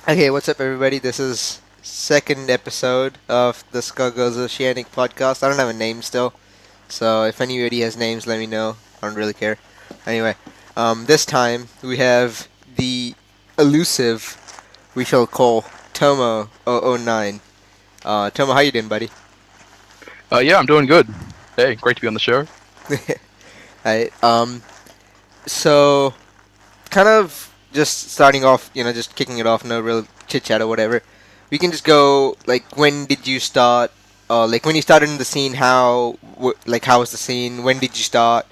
Okay, what's up, everybody? This is second episode of the Skullgirls Oceanic podcast. I don't have a name still, so if anybody has names, let me know. I don't really care. Anyway, this time we have the elusive, we shall call Tomo009. Tomo, how you doing, buddy? Yeah, I'm doing good. Hey, great to be on the show. Alright, so kind of just starting off, just kicking it off, no real chit chat or whatever. We can just go like, when did you start? Like when you started in the scene, how was the scene? When did you start?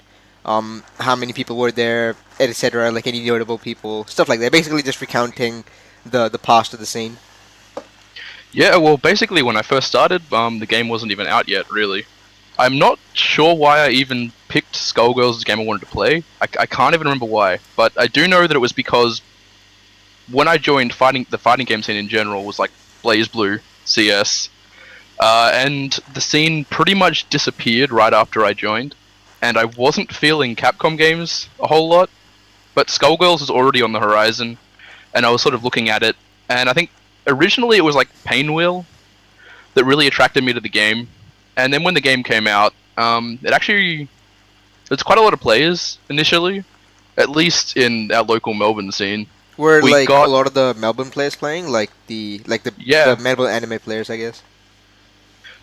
How many people were there, etc. Like any notable people, stuff like that. Basically, just recounting the past of the scene. Yeah, well, basically, when I first started, the game wasn't even out yet, really. I'm not sure why I even picked Skullgirls as the game I wanted to play. I can't even remember why, but I do know that it was because when I joined the fighting game scene in general was like Blaze Blue, CS, and the scene pretty much disappeared right after I joined, and I wasn't feeling Capcom games a whole lot, but Skullgirls was already on the horizon, and I was sort of looking at it, and I think originally it was like Painwheel that really attracted me to the game, and then when the game came out, there's quite a lot of players initially, at least in our local Melbourne scene. Were We like a got lot of the Melbourne players playing, like the yeah, Melbourne anime players, I guess.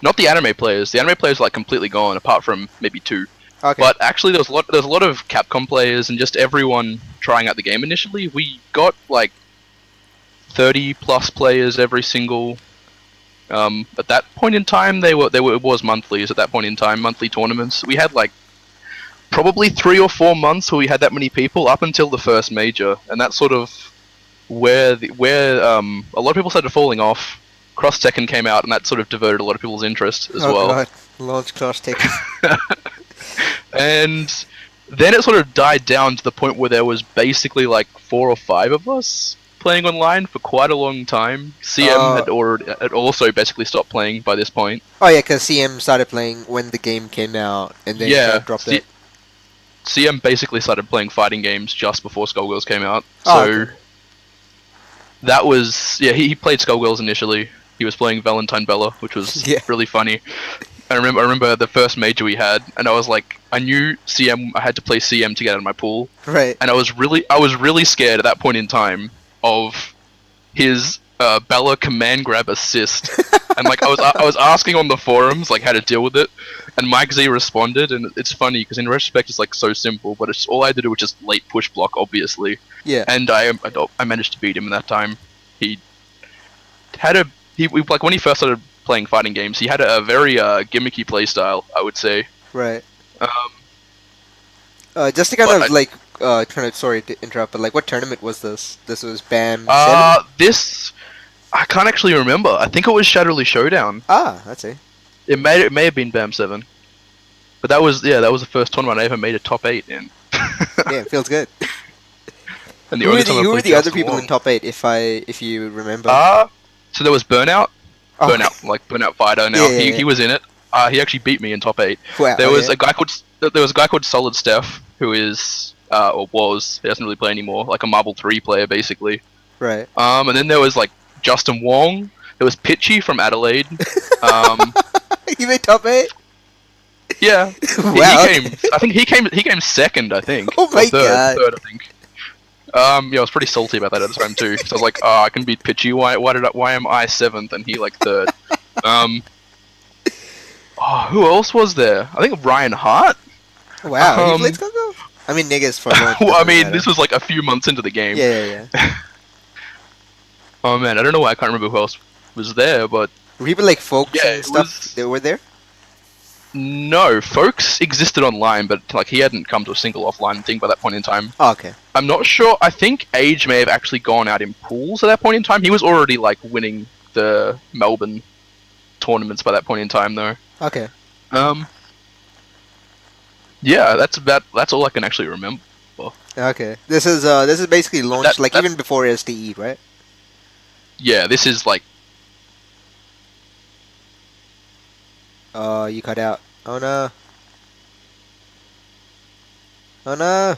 not the anime players. The anime players are like completely gone, apart from maybe two. Okay. But actually, there's a lot of Capcom players and just everyone trying out the game initially. We got like 30 plus players every single. At that point in time, it was monthlies. At that point in time, monthly tournaments. We had like probably 3 or 4 months where we had that many people up until the first major, and that's sort of where a lot of people started falling off. Cross Tekken came out, and that sort of diverted a lot of people's interest as Oh well. god, launch cross tick. And then it sort of died down to the point where there was basically like 4 or 5 of us playing online for quite a long time. CM Uh, had also basically stopped playing by this point. Oh yeah, because CM started playing when the game came out, and then he kind of Yeah, dropped it. CM basically started playing fighting games just before Skullgirls came out. Oh, So okay. that was he played Skullgirls initially. He was playing Valentine Bella, which was Yeah. really funny. I remember the first major we had, and I was like, I knew CM. I had to play CM to get out of my pool, Right. and I was really scared at that point in time of his Bella command grab assist, and like I was asking on the forums like how to deal with it, and Mike Z responded, and it's funny because in retrospect it's like so simple, but it's all I had to do was just late push block, obviously, Yeah. and I managed to beat him in that time. He had a like when he first started playing fighting games, he had a very gimmicky play style, I would say. Right. Um, Just to kind but of like, sorry to interrupt, but like, what tournament was this? This was BAM 7? this I can't actually remember. I think it was Shatterly Showdown. Ah, that's it. It may have been BAM 7, but that was the first tournament I ever made a top 8 in, Yeah, it feels good. and the only time I Who were played the other Justin people in Wong. top 8, if you remember? So there was Burnout, Oh, Burnout Fighter. yeah, Now yeah, he yeah. was in it. He actually beat me in top 8. Wow, There was okay. a guy called Solid Steph who is or was, he doesn't really play anymore, like a Marble 3 player basically. Right. And then there was like Justin Wong. There was Pitchy from Adelaide. Um, You made top 8? yeah, he Wow. came. I think he came second. I think Oh or my third. god. Third, I think. Yeah, I was pretty salty about that at the time too. So I was like, I can beat Pitchy. Why am I seventh and he like third? Um, who else was there? I think Ryan Hart. Wow, he played Um, Skullgirls? I mean, niggas for launch, well, I doesn't mean, matter. this was like a few months into the game. Yeah, yeah, yeah. Oh man, I don't know why I can't remember who else was there, but Were people like folks yeah, and it stuff was. that were there? No, folks existed online, but like he hadn't come to a single offline thing by that point in time. Oh, okay. I'm not sure. I think Age may have actually gone out in pools at that point in time. He was already like winning the Melbourne tournaments by that point in time, though. Okay. Um, yeah, that's all I can actually remember. Okay. This is basically launched like That even before STE, right? yeah, this is like You cut out. Oh no. Oh no.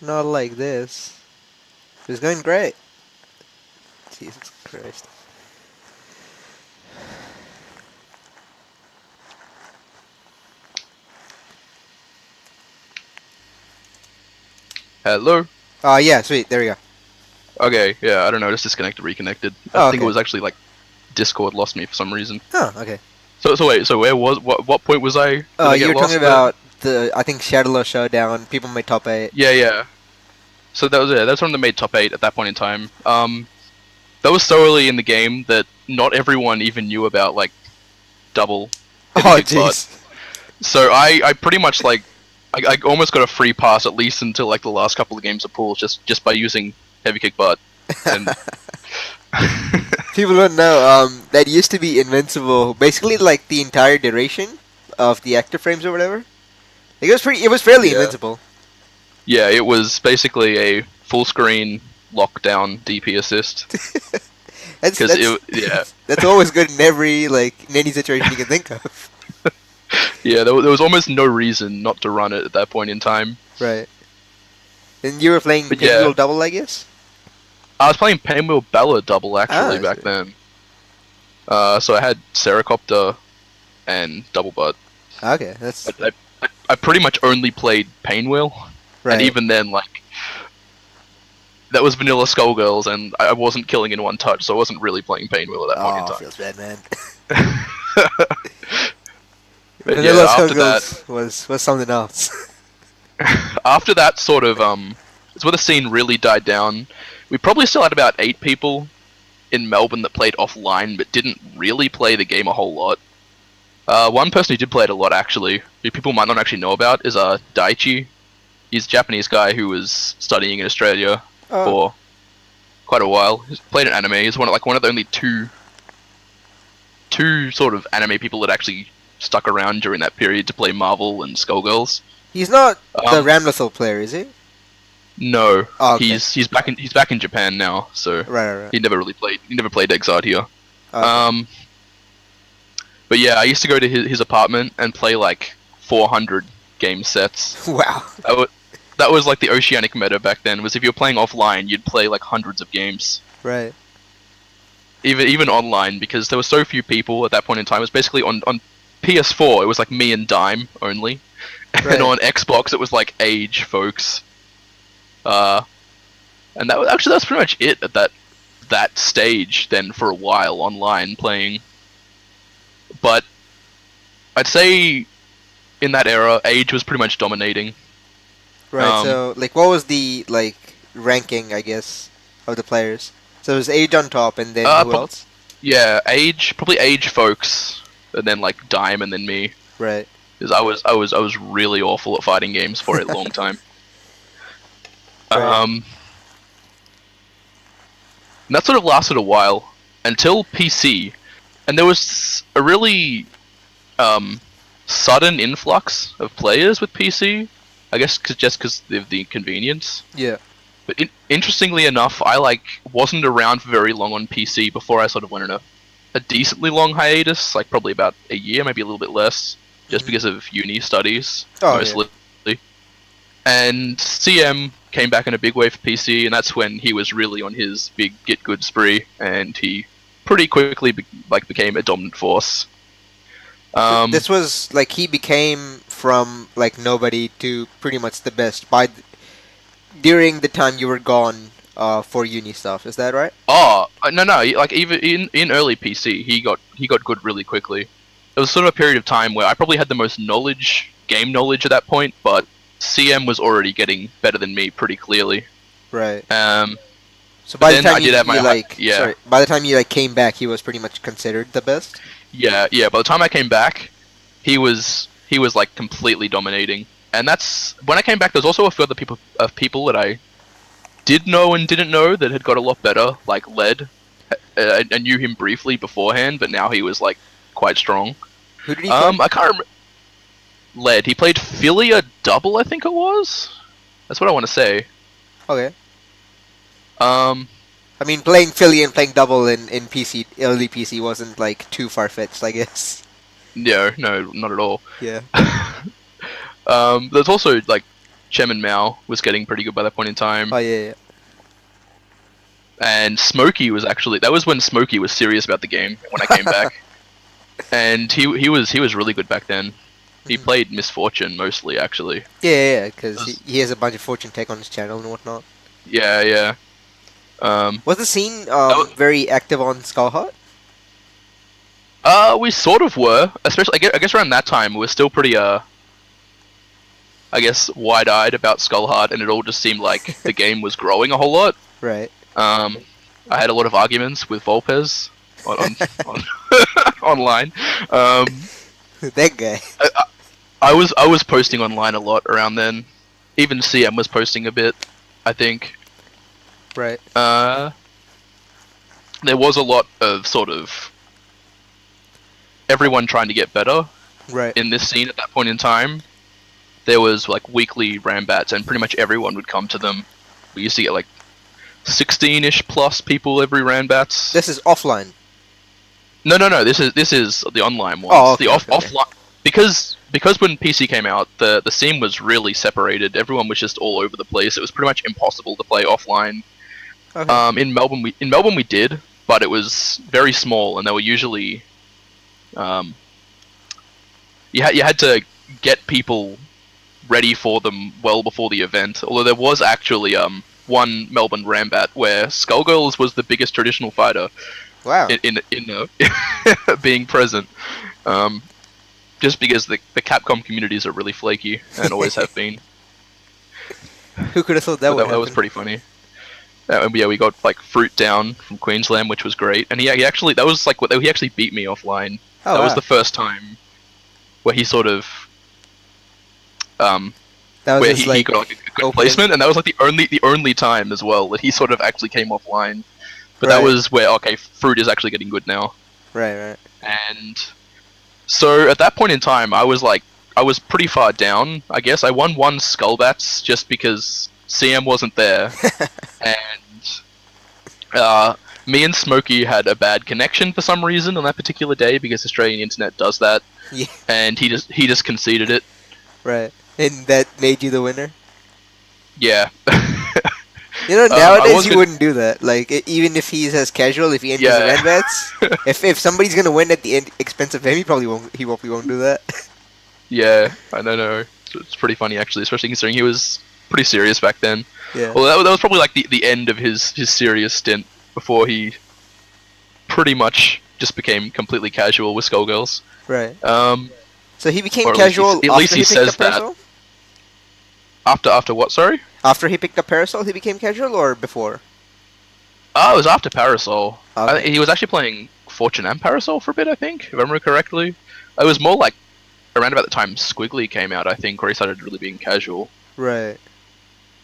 not like this. It was going great. Jesus Christ. Hello? Yeah, sweet. There we go. Okay, yeah, I don't know, just disconnected, reconnected. I think it was actually like Discord lost me for some reason. Oh, okay. So wait, so what point was I? Did I get you were lost talking there? about I think Shadowless Showdown, people made top 8. Yeah. So that was it. That's when they made top 8 at that point in time. That was so early in the game that not everyone even knew about like double. Oh, jeez. So I pretty much like I almost got a free pass at least until like the last couple of games of pools just by using heavy kick butt. And People don't know, that used to be invincible basically like the entire duration of the active frames or whatever. Like, it was fairly invincible. Yeah, it was basically a full screen lockdown DP assist. That's always good in in any situation you can think of. Yeah, there was almost no reason not to run it at that point in time. Right. And you were playing Pinwheel Double, I guess? I was playing Pinwheel Bella Double actually back then. So I had Seracopter and Double Butt. Okay, that's. I pretty much only played Pinwheel, and even then, like, that was vanilla Skullgirls, and I wasn't killing in one touch, so I wasn't really playing Pinwheel at that point in time. Feels bad, man. But vanilla yeah, after Skullgirls was something else. After that, sort of, it's where the scene really died down. We probably still had about 8 people in Melbourne that played offline, but didn't really play the game a whole lot. One person who did play it a lot, actually, who people might not actually know about, is Daichi. He's a Japanese guy who was studying in Australia for quite a while. He's played an anime. He's one of the only two sort of anime people that actually stuck around during that period to play Marvel and Skullgirls. He's not the Ramlethal player, is he? No, okay. he's back in Japan now, so right. He never played Exart here. Okay. But yeah, I used to go to his apartment and play like 400 game sets. Wow. That was like the Oceanic meta back then. Was if you were playing offline, you'd play like hundreds of games. Right. Even online, because there were so few people at that point in time. It was basically on PS4, it was like me and Dime only, and on Xbox it was like Age folks. And that's pretty much it at that stage. Then for a while online playing. But I'd say in that era, Age was pretty much dominating. Right. So, like, what was the ranking, I guess, of the players? So it was Age on top, and then who else? Yeah, probably Age folks, and then like Dime, and then me. Right. Because I was really awful at fighting games for a long time. Right. And that sort of lasted a while until PC. And there was a really sudden influx of players with PC. I guess just because of the convenience. Yeah. But interestingly enough, I wasn't around for very long on PC before I sort of went on a decently long hiatus, like probably about a year, maybe a little bit less, just because of uni studies mostly. Yeah. And CM came back in a big way for PC, and that's when he was really on his big get good spree, and he pretty quickly became a dominant force. This was he became from nobody to pretty much the best during the time you were gone for uni stuff. Is that right? Oh no! Even in early PC, he got good really quickly. It was sort of a period of time where I probably had the most game knowledge at that point, but CM was already getting better than me pretty clearly. Right. So by the time by the time you came back, he was pretty much considered the best. Yeah. By the time I came back, he was completely dominating. And that's when I came back. There's also a few other people that I did know and didn't know that had got a lot better. Like Led, I knew him briefly beforehand, but now he was quite strong. Who did he play? I can't remember. Led. He played Philia Double, I think it was. That's what I want to say. Okay. I mean, playing Philly and playing double in PC, early PC wasn't too far-fetched, I guess. No, not at all. Yeah. There's also Chairman Mao was getting pretty good by that point in time. Oh yeah, yeah. And Smokey was actually, that was when Smokey was serious about the game when I came back. And he was really good back then. He played Misfortune mostly, actually. Yeah, because he has a bunch of Fortune tech on his channel and whatnot. Yeah, yeah. Was the scene very active on Skullheart? We sort of were, especially I guess around that time we were still pretty I guess wide-eyed about Skullheart, and it all just seemed like the game was growing a whole lot. Right. I had a lot of arguments with Volpez on online. That guy. I was posting online a lot around then. Even CM was posting a bit, I think. Right. There was a lot of sort of everyone trying to get better. Right. In this scene at that point in time. There was like weekly Rambats, and pretty much everyone would come to them. We used to get like 16-ish plus people every Rambats. This is offline. No. This is the online ones. Oh, okay, the okay. offline because when PC came out, the scene was really separated. Everyone was just all over the place. It was pretty much impossible to play offline. Okay. In Melbourne we did, but it was very small, and they were usually you had to get people ready for them well before the event. Although there was actually one Melbourne Rambat where Skullgirls was the biggest traditional fighter. Wow. In being present. Just because the Capcom communities are really flaky and always have been. Who could have thought that would happen? That was pretty funny. And we got like Fruit down from Queensland, which was great. And he actually that was like he actually beat me offline. Oh, that was wow. the first time where he sort of That was where his, he got like a good opening. placement, and that was like the only time as well that he sort of actually came offline. But Right. that was where Fruit is actually getting good now. Right. And so at that point in time, I was pretty far down. I guess I won one Skullbats just because CM wasn't there, and me and Smokey had a bad connection for some reason on that particular day because Australian internet does that. Yeah. And he just conceded it. Right. And that made you the winner? Yeah. You know, nowadays you gonna- wouldn't do that. Like, even if he's as casual, if he enters Yeah. the Rambats, if somebody's gonna win at the expense of him, he probably won't do that. Yeah, I don't know. It's pretty funny actually, especially considering he was pretty serious back then. Yeah. Well, that was probably like the end of his serious stint before he pretty much just became completely casual with Skullgirls. Right. So So he became or at least casual he- at after least he he picked says up Parasol? after what? Sorry. After he picked up Parasol, he became casual, or before? Oh, it was after Parasol. Okay. He was actually playing Fortune and Parasol for a bit, I think, if I remember correctly. It was more like around about the time Squiggly came out, I think, where he started really being casual. Right.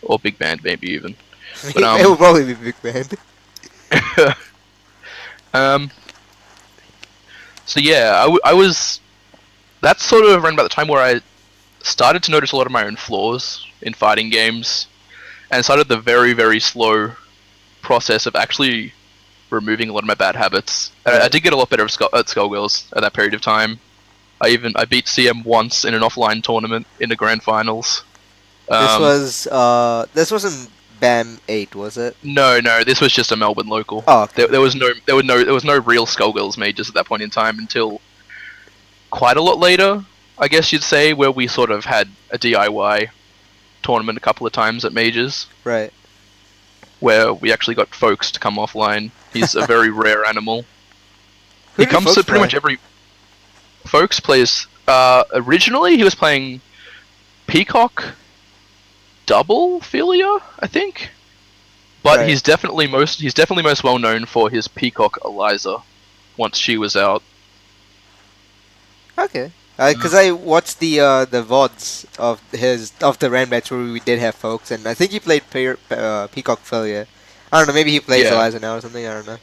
Or Big Band, maybe even. It will probably be Big Band. So yeah, I was. That's sort of around about the time where I started to notice a lot of my own flaws in fighting games, and started the very, very slow process of actually removing a lot of my bad habits. And I did get a lot better at Skullgirls at that period of time. I beat CM once in an offline tournament in the grand finals. This wasn't BAM 8, was it? No, this was just a Melbourne local. Oh, okay. There was no real Skullgirls majors at that point in time until quite a lot later, I guess you'd say, where we sort of had a DIY tournament a couple of times at majors, Right. where we actually got Folks to come offline. He's a very rare animal. Who He did comes Folks to pretty play? much every. Folks plays. Originally, he was playing Peacock Double Philia, I think. But Right. he's definitely most well known for his Peacock Eliza. Once she was out. Okay. Because I watched the VODs of the Rambats where we did have Folks, and I think he played Peacock Philia. I don't know, maybe he plays Yeah. Eliza now or something, I don't know.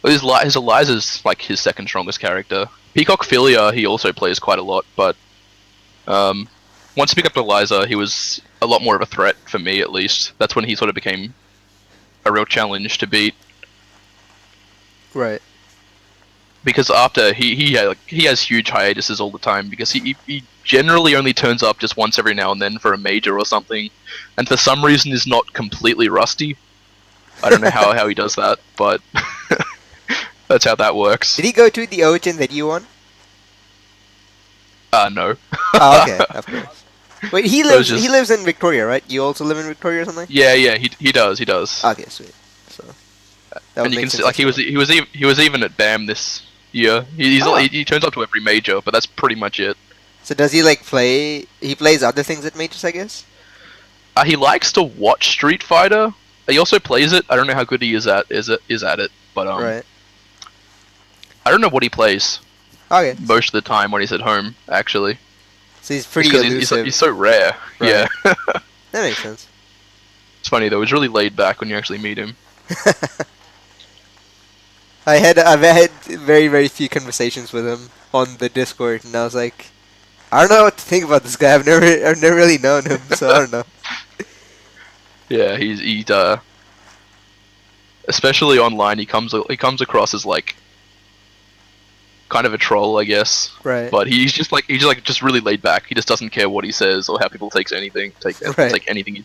Well, his Eliza's like his second strongest character. Peacock Philia he also plays quite a lot, but once he picked up Eliza, he was a lot more of a threat for me at least. That's when he sort of became a real challenge to beat. Right. because after he has huge hiatuses all the time because he generally only turns up just once every now and then for a major or something, and for some reason is not completely rusty. I don't know how he does that, but that's how that works. Did he go to the Ocean that you won? No. Oh, okay, of course. Wait, he was lives in Victoria, right? You also live in Victoria or something? Yeah, he does. Okay, sweet. So that would And you make can sense see, like, he was even at BAM this year. He turns up to every major, but that's pretty much it. So does he like play? He plays other things at majors, I guess. He likes to watch Street Fighter. He also plays it. I don't know how good he is at it, but Right. I don't know what he plays Okay. most of the time when he's at home. Actually, So he's pretty because elusive. he's so rare. Right. Yeah, That makes sense. it's funny though. He's really laid back when you actually meet him. I've had very very few conversations with him on the Discord, and I was like, I don't know what to think about this guy. I've never really known him, so I don't know. Yeah, he's especially online. He comes across as like kind of a troll, I guess. Right. But he's just really laid back. He just doesn't care what he says or how people take anything he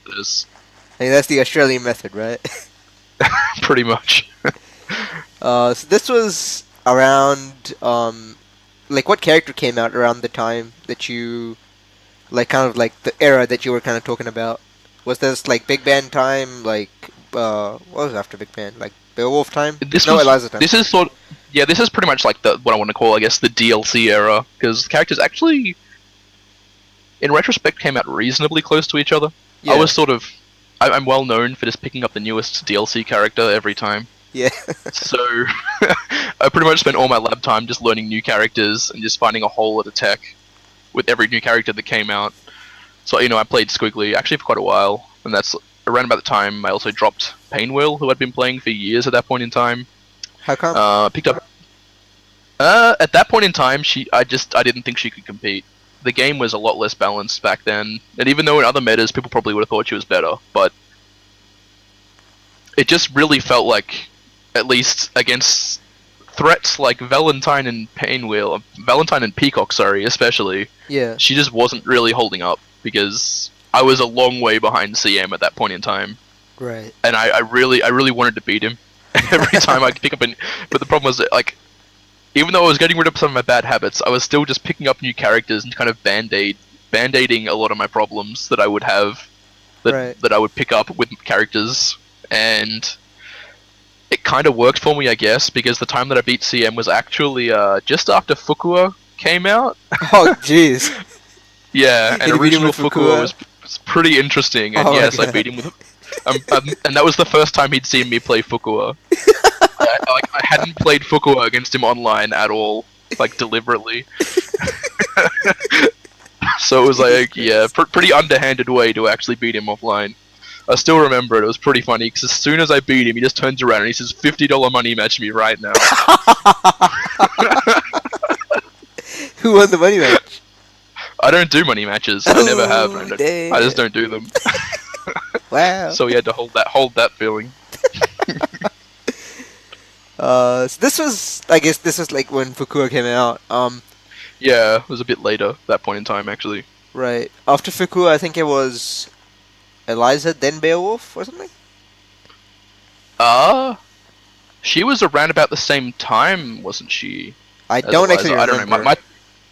says. I mean, that's the Australian method, right? Pretty much. So this was around like what character came out around the time that you like kind of like the era that you were kind of talking about? Was this like Big Band time? Like what was after Big Band? Like Beowulf time? Eliza time. This is this is pretty much like what I want to call, I guess, the DLC era, because the characters actually, in retrospect, came out reasonably close to each other. Yeah. I was I'm well known for just picking up the newest DLC character every time. Yeah. So I pretty much spent all my lab time just learning new characters and just finding a whole lot of tech with every new character that came out. So, I played Squiggly actually for quite a while, and that's around about the time I also dropped Painwheel, who I'd been playing for years at that point in time. How come? Picked up at that point in time, I didn't think she could compete. The game was a lot less balanced back then, and even though in other metas people probably would have thought she was better, but it just really felt like, at least against threats like Valentine and Peacock, especially, Yeah. she just wasn't really holding up, because I was a long way behind CM at that point in time. Right. And I really wanted to beat him every time I could pick up but the problem was that, like, even though I was getting rid of some of my bad habits, I was still just picking up new characters and kind of band-aiding a lot of my problems that I would have, that I would pick up with characters, and it kind of worked for me, I guess, because the time that I beat CM was actually just after Fukua came out. Oh, jeez. Yeah, and original Fukua was pretty interesting, and yes, I beat him with and that was the first time he'd seen me play Fukua. I hadn't played Fukua against him online at all, like, deliberately. So it was like, yeah, pretty underhanded way to actually beat him offline. I still remember it was pretty funny, because as soon as I beat him, he just turns around and he says, $50 money match me right now. Who won the money match? I don't do money matches. I never have. I just don't do them. Wow. So we had to hold that feeling. So this was like when Fukua came out. Yeah, it was a bit later, that point in time, actually. Right. After Fukua, I think it was Eliza, then Beowulf, or something? She was around about the same time, wasn't she? I don't actually remember. I don't know.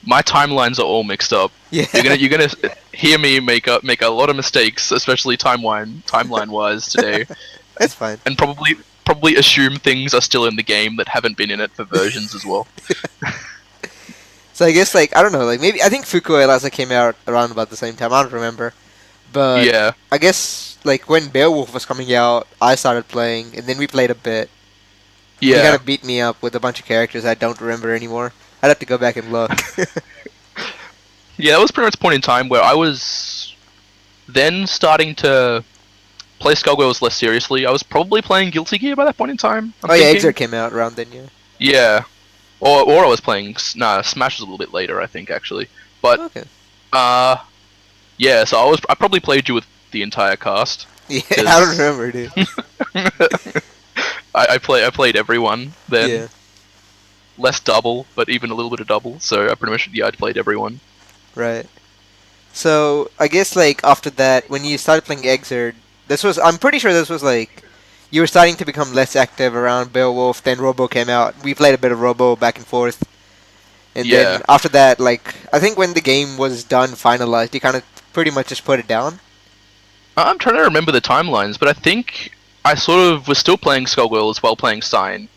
My timelines are all mixed up. Yeah. You're gonna hear me make a lot of mistakes, especially timeline wise today. That's fine. And probably assume things are still in the game that haven't been in it for versions as well. So I guess, like, I don't know, like, maybe, I think Fukua Eliza came out around about the same time, I don't remember. But yeah, I guess, like, when Beowulf was coming out, I started playing, and then we played a bit. yeah. He kind of beat me up with a bunch of characters I don't remember anymore. I'd have to go back and look. Yeah, that was pretty much the point in time where I was then starting to play Skullgirls less seriously. I was probably playing Guilty Gear by that point in time. Yeah, Exert came out around then, yeah. Yeah. Or I was playing... Nah, Smash was a little bit later, I think, actually. But, okay. Yeah, so I probably played you with the entire cast. Yeah, I don't remember, dude. I played everyone then. Yeah. less double, but even a little bit of double. So I pretty much I played everyone. Right. So I guess like after that, when you started playing Exerd, I'm pretty sure this was like you were starting to become less active around Beowulf. Then Robo came out. We played a bit of Robo back and forth, and then Yeah, after that, like I think when the game was done, finalized, you kind of pretty much just put it down. I'm trying to remember the timelines, but I think I sort of was still playing Skullgirls while playing Sign.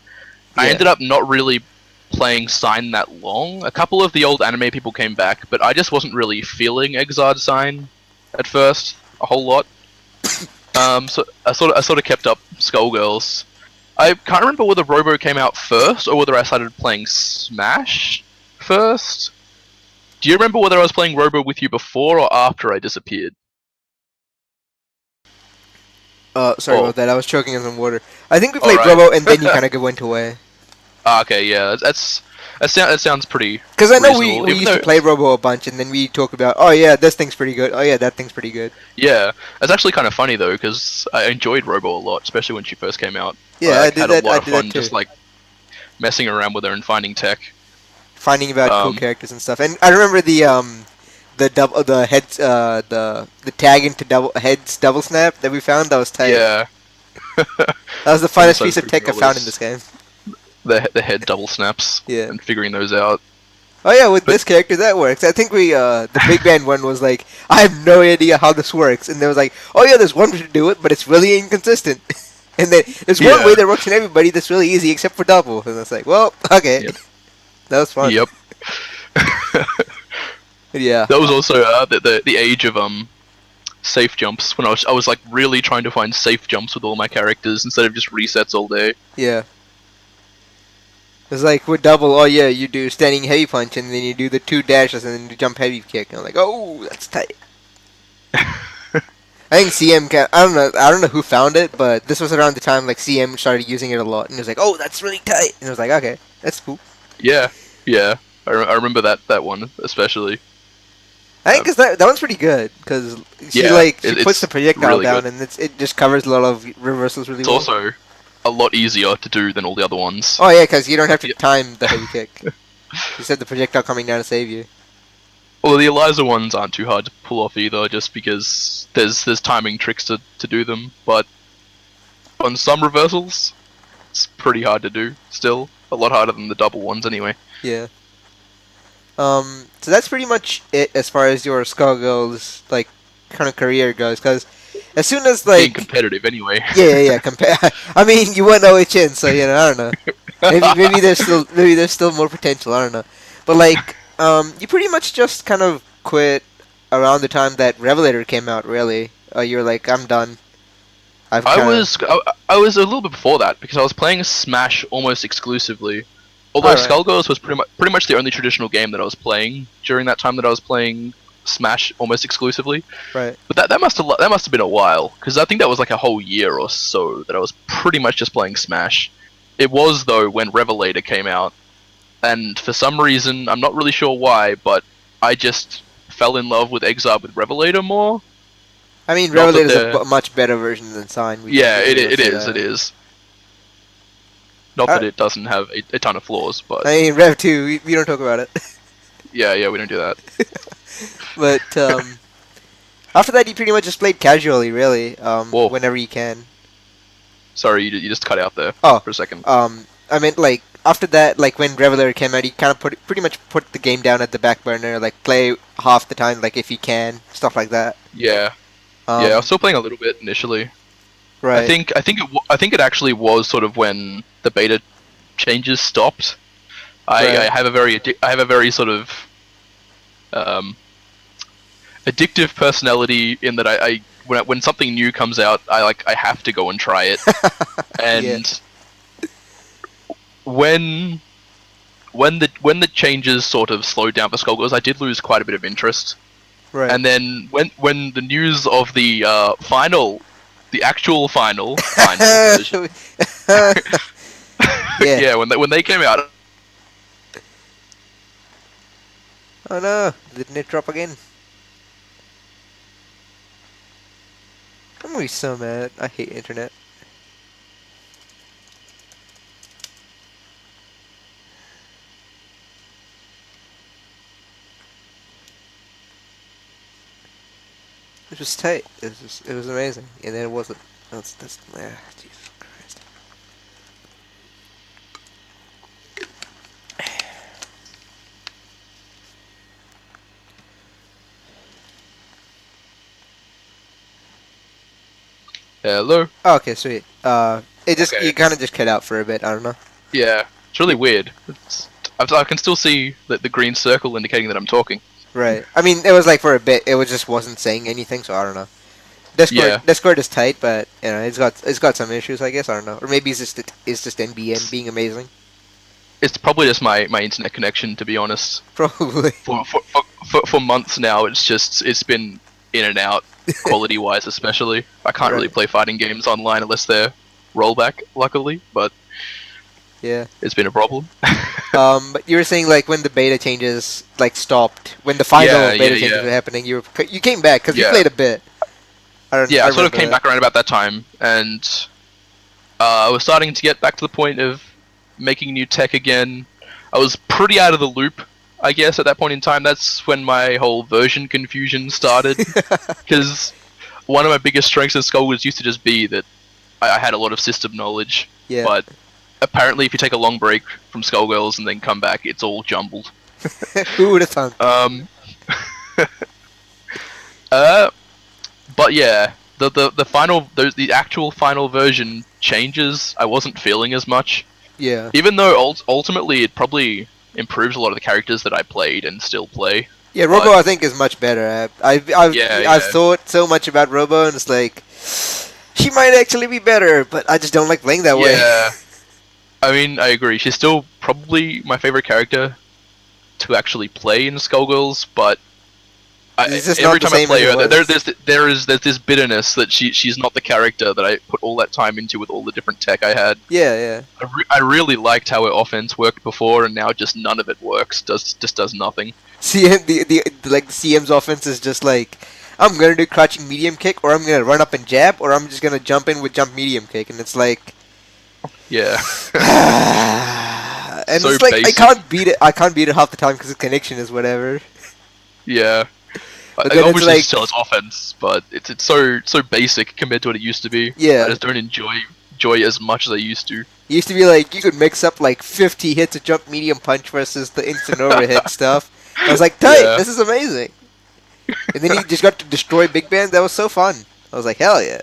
I Yeah. ended up not really playing Sign that long. A couple of the old anime people came back, but I just wasn't really feeling Exard Sign at first a whole lot. So I sort of kept up Skullgirls. I can't remember whether Robo came out first or whether I started playing Smash first. Do you remember whether I was playing Robo with you before or after I disappeared? Sorry Oh, about that. I was choking on some water. I think we all played right. Robo, and then you kind of went away. Okay, yeah, that sounds pretty Because I know we, reasonable. we Even used to though, play Robo a bunch, and then we talk about, oh yeah, this thing's pretty good. Oh yeah, that thing's pretty good. yeah, it's actually kind of funny though because I enjoyed Robo a lot, especially when she first came out. Yeah, I I like did had a that. lot I of did that fun too. just like messing around with her and finding tech. Finding about cool Um, characters and stuff. And I remember the double the heads the tag into double snap that we found. That was tight. yeah, That was the with the funnest piece Soap of tech I found in this controllers, game. the head double snaps, Yeah. and figuring those out. Oh yeah, with But this character that works. I think we the big band one was like, I have no idea how this works, and there was like, oh yeah, there's one way to do it, but it's really inconsistent. And then there's one way yeah, that works in everybody that's really easy except for double. And it's like, well, okay, yep, that was fun. yep. Yeah, That was also the age of safe jumps when I was like really trying to find safe jumps with all my characters instead of just resets all day. yeah. It's like with double, oh yeah, you do standing heavy punch and then you do the two dashes and then you jump heavy kick. And I'm like, oh, that's tight. I think I don't know who found it, but this was around the time like CM started using it a lot, and it was like, oh, that's really tight. And I was like, okay, that's cool. Yeah, yeah. I remember that one especially. I think 'cause that one's pretty good because Yeah, she puts the it's projectile really down good. and it just covers a lot of reversals really It's well. also a lot easier to do than all the other ones. Oh yeah, because you don't have to Yeah. time the heavy kick. You said the projectile coming down to save you. Well, the Eliza ones aren't too hard to pull off either, just because there's timing tricks to do them. But on some reversals, it's pretty hard to do. Still, a lot harder than the double ones anyway. Yeah. So that's pretty much it as far as your Skullgirls like kind of career goes. Because as soon as Being like competitive anyway. yeah. Compare. I mean, you went OHN, so I don't know. Maybe there's still more potential. I don't know. But like you pretty much just kind of quit around the time that Revelator came out. Really, you were like, I'm done. I've I kind of was I was a little bit before that because I was playing Smash almost exclusively. Although alright. Skullgirls was pretty much the only traditional game that I was playing during that time that I was playing Smash almost exclusively. Right. But that must have been a while because I think that was like a whole year or so that I was pretty much just playing Smash. It was though when Revelator came out, and for some reason I'm not really sure why, but I just fell in love with Exarch with Revelator more. I mean, Not that Revelator's a they're much better version than Sign. yeah, We can it say is that. it is. Not Uh, that it doesn't have a ton of flaws, but I mean, Rev 2, we don't talk about it. yeah, we don't do that. But after that, you pretty much just played casually, really, Whoa, whenever you can. sorry, you just cut out there Oh, for a second. I meant like after that, like when Revelator came out, you kind of pretty much put the game down at the back burner, like play half the time, like if you can, stuff like that. Yeah, yeah, I was still playing a little bit initially. Right. I think it actually was sort of when the beta changes stopped. I Right. have I have a very sort of um, addictive personality in that I when something new comes out, I have to go and try it. Yeah. And when the changes sort of slowed down for Skullgirls, I did lose quite a bit of interest. Right. And then when the news of the the actual final version, Yeah. yeah, when they came out, Oh no! Didn't it drop again? I'm gonna be so mad. I hate internet. It was tight. It was amazing, and then it wasn't. That's Jesus Christ. Hello. Oh, okay, sweet. It just Okay. you kind of just cut out for a bit. I don't know. Yeah, it's really weird. I can still see the green circle indicating that I'm talking. Right. I mean, it was like for a bit. It was just wasn't saying anything, so I don't know. Yeah. Discord is tight, but you know it's got some issues. I guess I don't know, or maybe it's just NBN being amazing. It's probably just my internet connection, to be honest. Probably. For months now, it's been in and out, quality wise especially. I can't really Right. play fighting games online unless they're rollback, luckily, but Yeah. it's been a problem. But you were saying like when the beta changes like stopped, when the final Yeah, beta yeah, changes yeah. were happening, you came back because you Yeah. played a bit. Yeah, I sort of remember came that. back around about that time, and I was starting to get back to the point of making new tech again. I was pretty out of the loop, I guess, at that point in time. That's when my whole version confusion started, because one of my biggest strengths in Skullgirls used to just be that I had a lot of system knowledge, Yeah. but apparently if you take a long break from Skullgirls and then come back, it's all jumbled. Who would have thunk? Um, uh, but yeah, the actual final version changes. I wasn't feeling as much, Yeah. even though ultimately it probably improves a lot of the characters that I played and still play. Yeah, Robo I think is much better. I've Yeah. thought so much about Robo, and it's like she might actually be better, but I just don't like playing that way. Yeah, I mean, I agree. She's still probably my favorite character to actually play in Skullgirls, but It's just every not the time I same play as her, it was. there's this bitterness that she's not the character that I put all that time into with all the different tech I had. Yeah, yeah. I really liked how her offense worked before, and now just none of it works. Just does nothing. CM the CM's offense is just like I'm gonna do crouching medium kick, or I'm gonna run up and jab, or I'm just gonna jump in with jump medium kick, and it's like, Yeah. and So it's like basic. I can't beat it half the time because the connection is whatever. Yeah. But I then it's obviously like- still its offense, but it's so basic compared to what it used to be. Yeah. I just don't enjoy it as much as I used to. It used to be like you could mix up like 50 hits of jump medium punch versus the instant overhead stuff. I was like, tight, Yeah. this is amazing. And then you just got to destroy Big Band. That was so fun. I was like, hell yeah.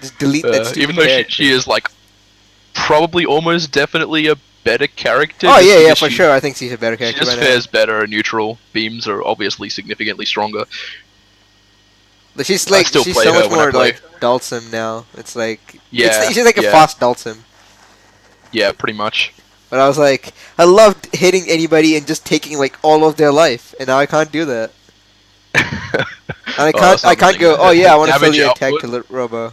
Just delete that stupid Even though character. she is like probably almost definitely a better character. Oh just yeah, because for sure. I think she's a better She character just right now. fares better at neutral. Beams are obviously significantly stronger. But she's I like still she's play so her much when I more play. like Dhalsim now. It's like Yeah, she's like a yeah. fast Dhalsim. Yeah, pretty much. But I was like, I loved hitting anybody and just taking like all of their life, and now I can't do that. And I can't go. Oh yeah, I want to fill Damage your attack output- to Robo.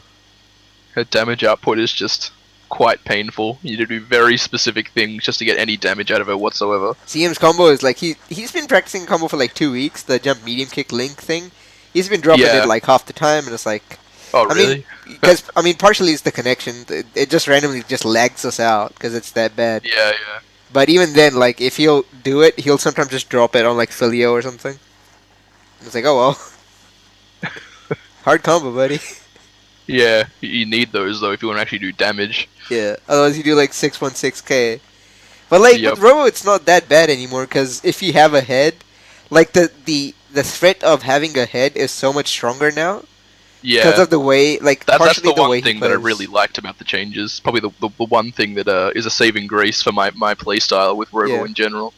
Her damage output is just quite painful. You need to do very specific things just to get any damage out of her whatsoever. CM's combo is like he's been practicing combo for like 2 weeks. The jump medium kick link thing. He's been dropping Yeah. it like half the time, and it's like Oh, I mean, really? because partially it's the connection. It just randomly just lags us out because it's that bad. Yeah, yeah. But even then, like if he'll do it, he'll sometimes just drop it on like Filio or something. It's like, oh well, hard combo, buddy. Yeah, you need those though if you want to actually do damage. Yeah, otherwise you do like 616k. But like Yep. with Robo, it's not that bad anymore because if you have a head, like the threat of having a head is so much stronger now Yeah. because of the way, like That's partially the way one he thing that I plays. really liked about the changes. Probably the one thing that is a saving grace for my playstyle with Robo Yeah. in general.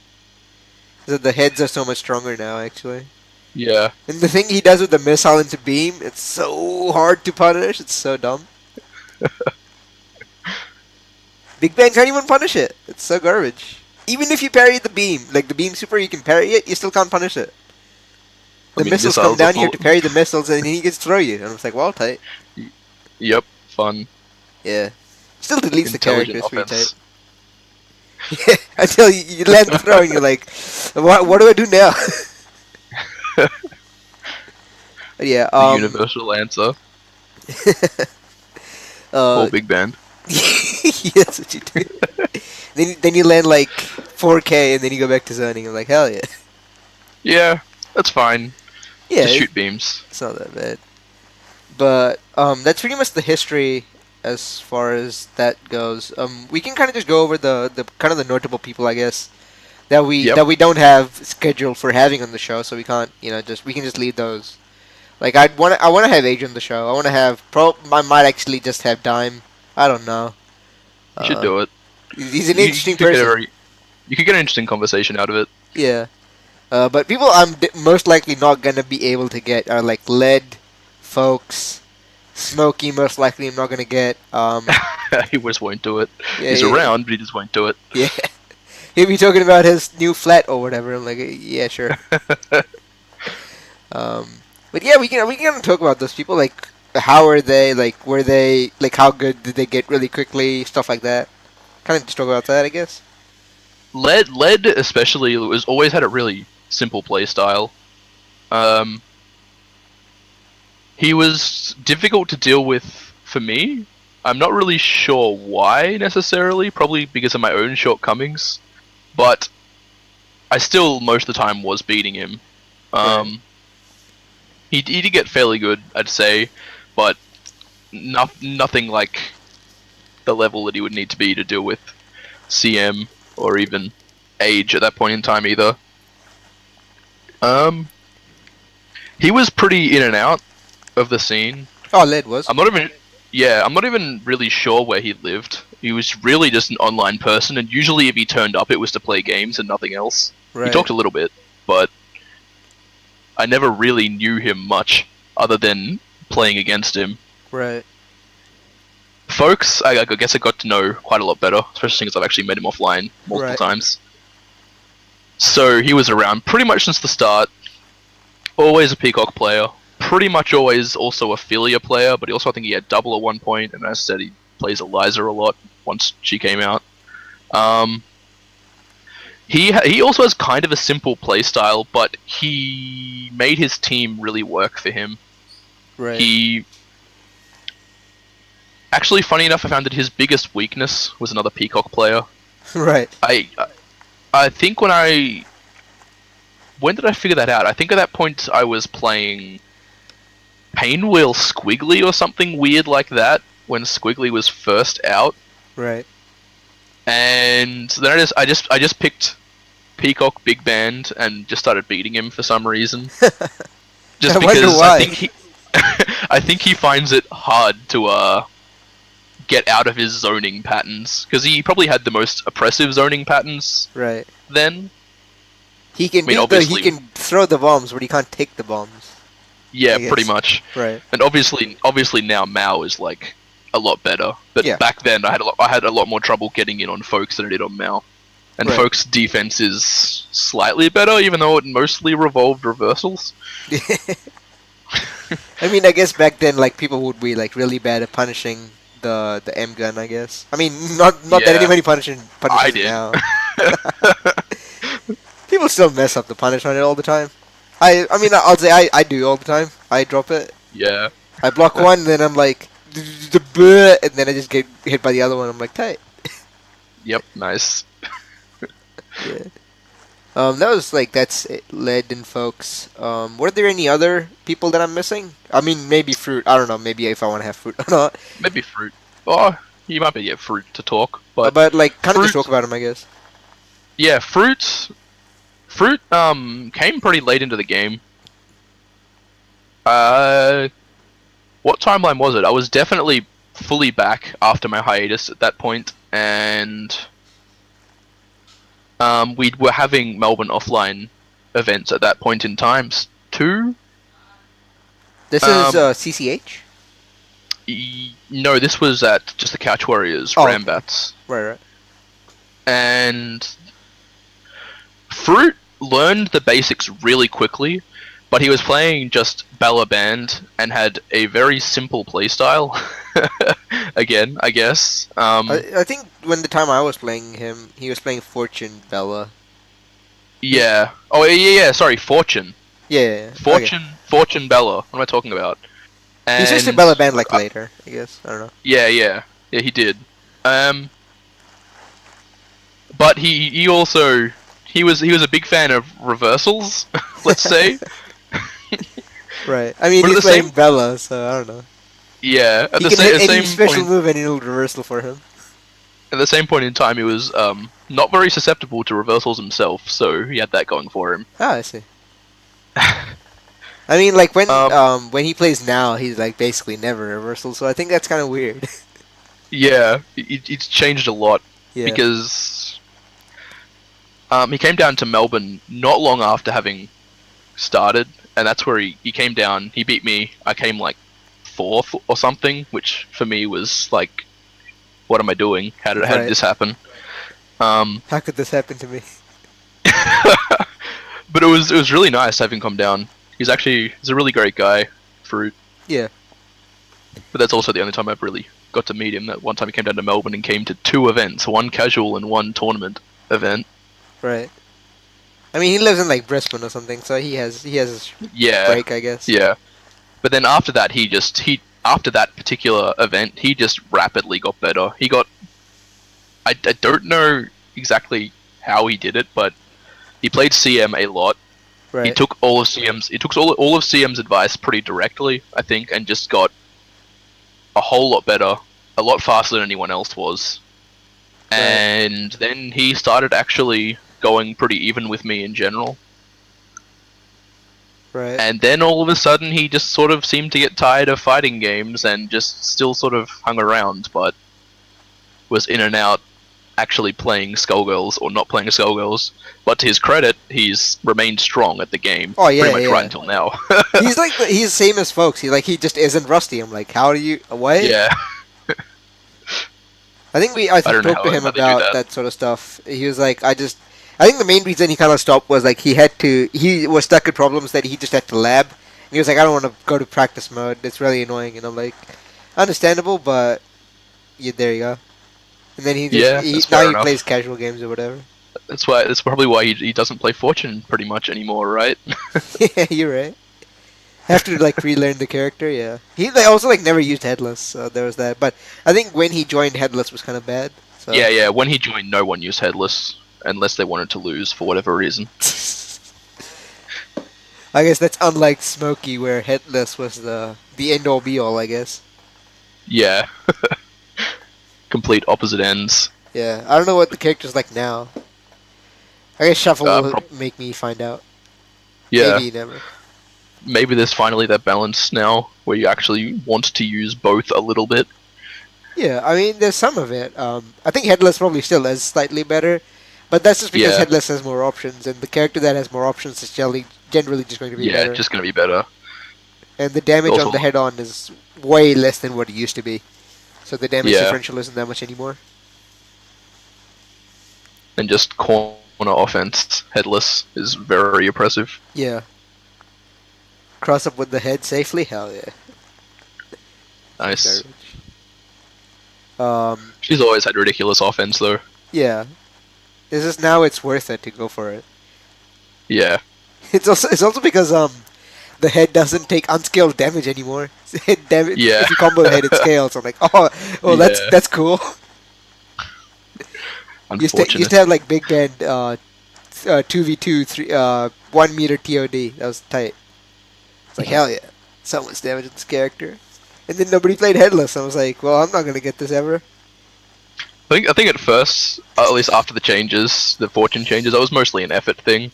That the heads are so much stronger now, actually. Yeah. And the thing he does with the missile into beam, it's so hard to punish. It's so dumb. Big Bang can't even punish it. It's so garbage. Even if you parry the beam, like the beam super, you can parry it, you still can't punish it. I The mean, missiles missiles come down are here full- to parry the missiles, and then he gets to throw you. And it's like, well, tight. Yep. Fun. Yeah. Still deletes the Intelligent characters pretty tight. offense. Yeah, until you land the throw and you're like, what do I do now? But yeah, The universal answer. Or big band. yeah, that's what you do. then you land like 4K and then you go back to zoning. I'm like, hell yeah. Yeah, that's fine. Yeah, Just shoot beams. it's not that bad. But that's pretty much the history as far as that goes. We can kind of just go over the kind of the notable people, I guess, Yep. that we don't have scheduled for having on the show, so we can't, just we can just leave those. Like I want to have Age on the show. I want to have I might actually just have Dime. I don't know. You should Uh, do it. he's an You interesting could get a person. very, you could get an interesting conversation out of it. Yeah. But people most likely not gonna be able to get are like Led, Folks, Smokey. Most likely I'm not gonna get. He just won't do it. Yeah, He's yeah, around, but he just won't do it. yeah. He'll be talking about his new flat or whatever. I'm like, yeah, sure. Um, but yeah, we can talk about those people. Like, how are they? Like, were they like how good did they get really quickly? Stuff like that. Kind of just talk about that, I guess. Led especially was always had a really simple play style. Um, he was difficult to deal with for me. I'm not really sure why necessarily. Probably because of my own shortcomings, but I still most of the time was beating him. Right. He did get fairly good, I'd say, but nothing like the level that he would need to be to deal with CM or even Age at that point in time either. He was pretty in and out of the scene. Oh, Led was. I'm not even really sure where he lived. He was really just an online person, and usually if he turned up, it was to play games and nothing else. Right. He talked a little bit, but I never really knew him much other than playing against him. Right. Folks, I guess I got to know quite a lot better, especially since I've actually met him offline multiple times. So he was around pretty much since the start. Always a Peacock player. Pretty much always also a Philia player, but I think he had double at one point, and as I said, he plays Eliza a lot once she came out. He also has kind of a simple play style, but he made his team really work for him. Right. Actually, funny enough, I found that his biggest weakness was another Peacock player. Right. I think when did I figure that out? I think at that point I was playing Painwheel Squiggly or something weird like that when Squiggly was first out. Right. And then I just picked Peacock Big Band and just started beating him for some reason. Just I wonder because why. I think he I think he finds it hard to get out of his zoning patterns, because he probably had the most oppressive zoning patterns Right. then. He can he can throw the bombs, but he can't take the bombs. Yeah, pretty much. Right. And obviously now Mao is like a lot better. But Yeah. back then I had a lot more trouble getting in on Folks than I did on Mao. And Right. Folks' defense is slightly better, even though it mostly revolved reversals. I mean, I guess back then, like, people would be like really bad at punishing the M gun. I guess. I mean, not that Yeah. anybody punishes I it did. now. People still mess up the punish on it all the time. I mean, I'll say I do all the time. I drop it. Yeah. I block one, then I'm like, and then I just get hit by the other one. I'm like, tight. Yep, nice. Yeah. That's it, Led and Folks. Were there any other people that I'm missing? I mean, maybe Fruit. I don't know. Maybe if I want to have Fruit or not. Maybe Fruit. Oh, you might be get Fruit to talk, but Like, kind of just Fruit- talk about him, I guess. yeah, Fruit came pretty late into the game. What timeline was it? I was definitely fully back after my hiatus at that point, and we were having Melbourne offline events at that point in time too. This is CCH. No, this was at just the Couch Warriors, Oh, Rambats. Right. And Fruit learned the basics really quickly, but he was playing just Bella Band and had a very simple playstyle. Again, I guess. I think when the time I was playing him, he was playing Fortune Bella. Yeah. Oh, yeah. Sorry, Fortune. Yeah. Fortune Bella. What am I talking about? And He switched to Bella Band like later, I guess. I don't know. Yeah, he did. But he also he was a big fan of reversals, let's say. Right. I mean, But at he's the playing same, Bella, so I don't know. yeah, at He the can hit any same special point, move and it'll reversal for him. at the same point in time, he was not very susceptible to reversals himself, so he had that going for him. Ah, I see. I mean, like Um, when he plays now, he's like basically never reversal, so I think that's kind of weird. yeah, it's changed a lot Yeah. because he came down to Melbourne not long after having started, and that's where he came down. He beat me. I came like fourth or something, which for me was like, what am I doing? How did Right. this happen? Um, How could this happen to me? but it was really nice having come down. He's a really great guy, Fruit. Yeah. But that's also the only time I've really got to meet him. That one time he came down to Melbourne and came to 2 events, one casual and one tournament event. Right. I mean, he lives in like Brisbane or something, so he has his Yeah, break, I guess. yeah. But then after that, he after that particular event, he just rapidly got better. He got, I don't know exactly how he did it, but he played CM a lot. Right. He took all of CM's advice pretty directly, I think, and just got a whole lot better, a lot faster than anyone else was. Right. And then he started actually going pretty even with me in general. Right. And then all of a sudden he just sort of seemed to get tired of fighting games and just still sort of hung around, but was in and out actually playing Skullgirls or not playing Skullgirls. But to his credit, he's remained strong at the game. Oh, yeah, pretty much yeah. right until now. He's like he's the same as folks. He just isn't rusty. I'm like, how do you what? Yeah. I think I don't know talked to him how they do about that sort of stuff. He was like, I think the main reason he kind of stopped was like he was stuck in problems that he just had to lab. And he was like, I don't want to go to practice mode. It's really annoying. And I'm like, understandable, but yeah, there you go. And then Yeah, that's now fair he enough. plays casual games or whatever. That's probably why he doesn't play Fortune pretty much anymore, right? Yeah, you're right. Have to like relearn the character. Yeah, he also like never used headless, so there was that. But I think when he joined headless was kind of bad. So. Yeah. When he joined, no one used headless unless they wanted to lose for whatever reason. I guess that's unlike Smokey, where headless was the end all be all. I guess. Yeah. Complete opposite ends. Yeah, I don't know what the character's like now. I guess Shuffle will prob- make me find out. Yeah. Maybe never. Maybe there's finally that balance now where you actually want to use both a little bit. Yeah, I mean, there's some of it. I think headless probably still is slightly better, but that's just because Yeah. headless has more options, and the character that has more options is generally just going to be Yeah, better. just gonna be better. And the damage Also- on the head-on is way less than what it used to be. So the damage Yeah. differential isn't that much anymore. And just corner offense headless is very oppressive. Yeah. Cross up with the head safely? Hell yeah. Nice. Garbage. She's always had ridiculous offense though. Yeah. It's just now it's worth it to go for it. Yeah. It's also because the head doesn't take unscaled damage anymore. Head damage. Yeah. If you combo the head, it scales. So I'm like, oh, Yeah. that's cool. Used Unfortunate. to have like Big Band 2v2 1 meter TOD. That was tight. It's like hell yeah, so much damage in this character. And then nobody played headless. I was like, well, I'm not gonna get this ever. I think at first, at least after the changes, the fortune changes, that was mostly an effort thing.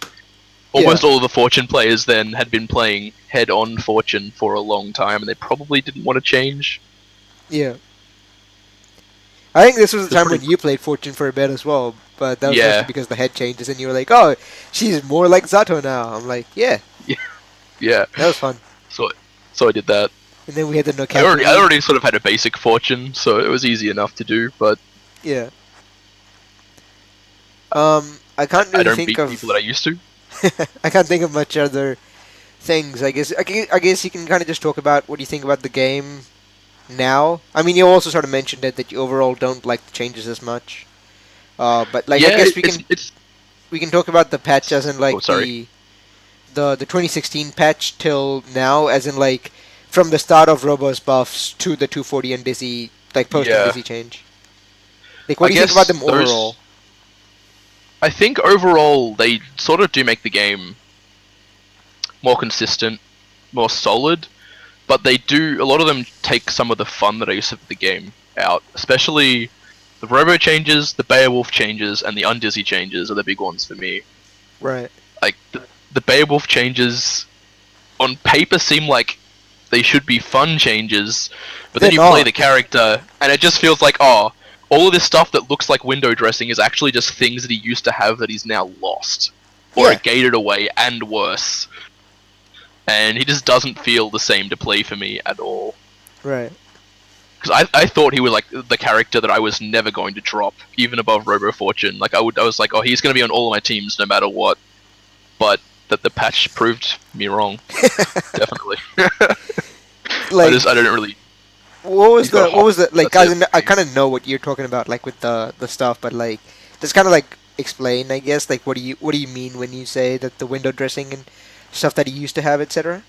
Almost all of the fortune players then had been playing head-on fortune for a long time, and they probably didn't want to change. Yeah. I think this was the It's time pretty- when you played Fortune for a bit as well, but that was Yeah. mostly because the head changes and you were like, oh, she's more like Zato now. I'm like, yeah, Yeah, that was fun. so I did that. And then we had the no I already sort of had a basic fortune, so it was easy enough to do, but Yeah. I can't I really don't think beat of people that I used to. I can't think of much other things. I guess you can kind of just talk about what you think about the game now. I mean, you also sort of mentioned it that you overall don't like the changes as much. But like yeah, I guess it's we can talk about the patch as in like Oh, sorry. the 2016 patch till now, as in like from the start of Robo's buffs to the 240 and Dizzy, like post and Yeah. Dizzy change. Like, what I do you think about guess them overall? I think overall they sort of do make the game more consistent. more solid, but they do, a lot of them take some of the fun that I used to have with the game out, especially the Robo changes, the Beowulf changes, and the Undizzy changes are the big ones for me. Right. Like, the Beowulf changes on paper seem like they should be fun changes, but then you play the character, and it just feels like, oh, all of this stuff that looks like window dressing is actually just things that he used to have that he's now lost. Or gated away, and worse. And he just doesn't feel the same to play for me at all. Right. Because I thought he was like the character that I was never going to drop, even above Robo Fortune. Like I was like, oh, he's going to be on all of my teams no matter what. But that the patch proved me wrong. Definitely. Like, I don't really. What was the like? I kind of know what you're talking about, like with the stuff, but like, just kind of like explain, I guess, like what do you mean when you say that the window dressing and stuff that he used to have, etc.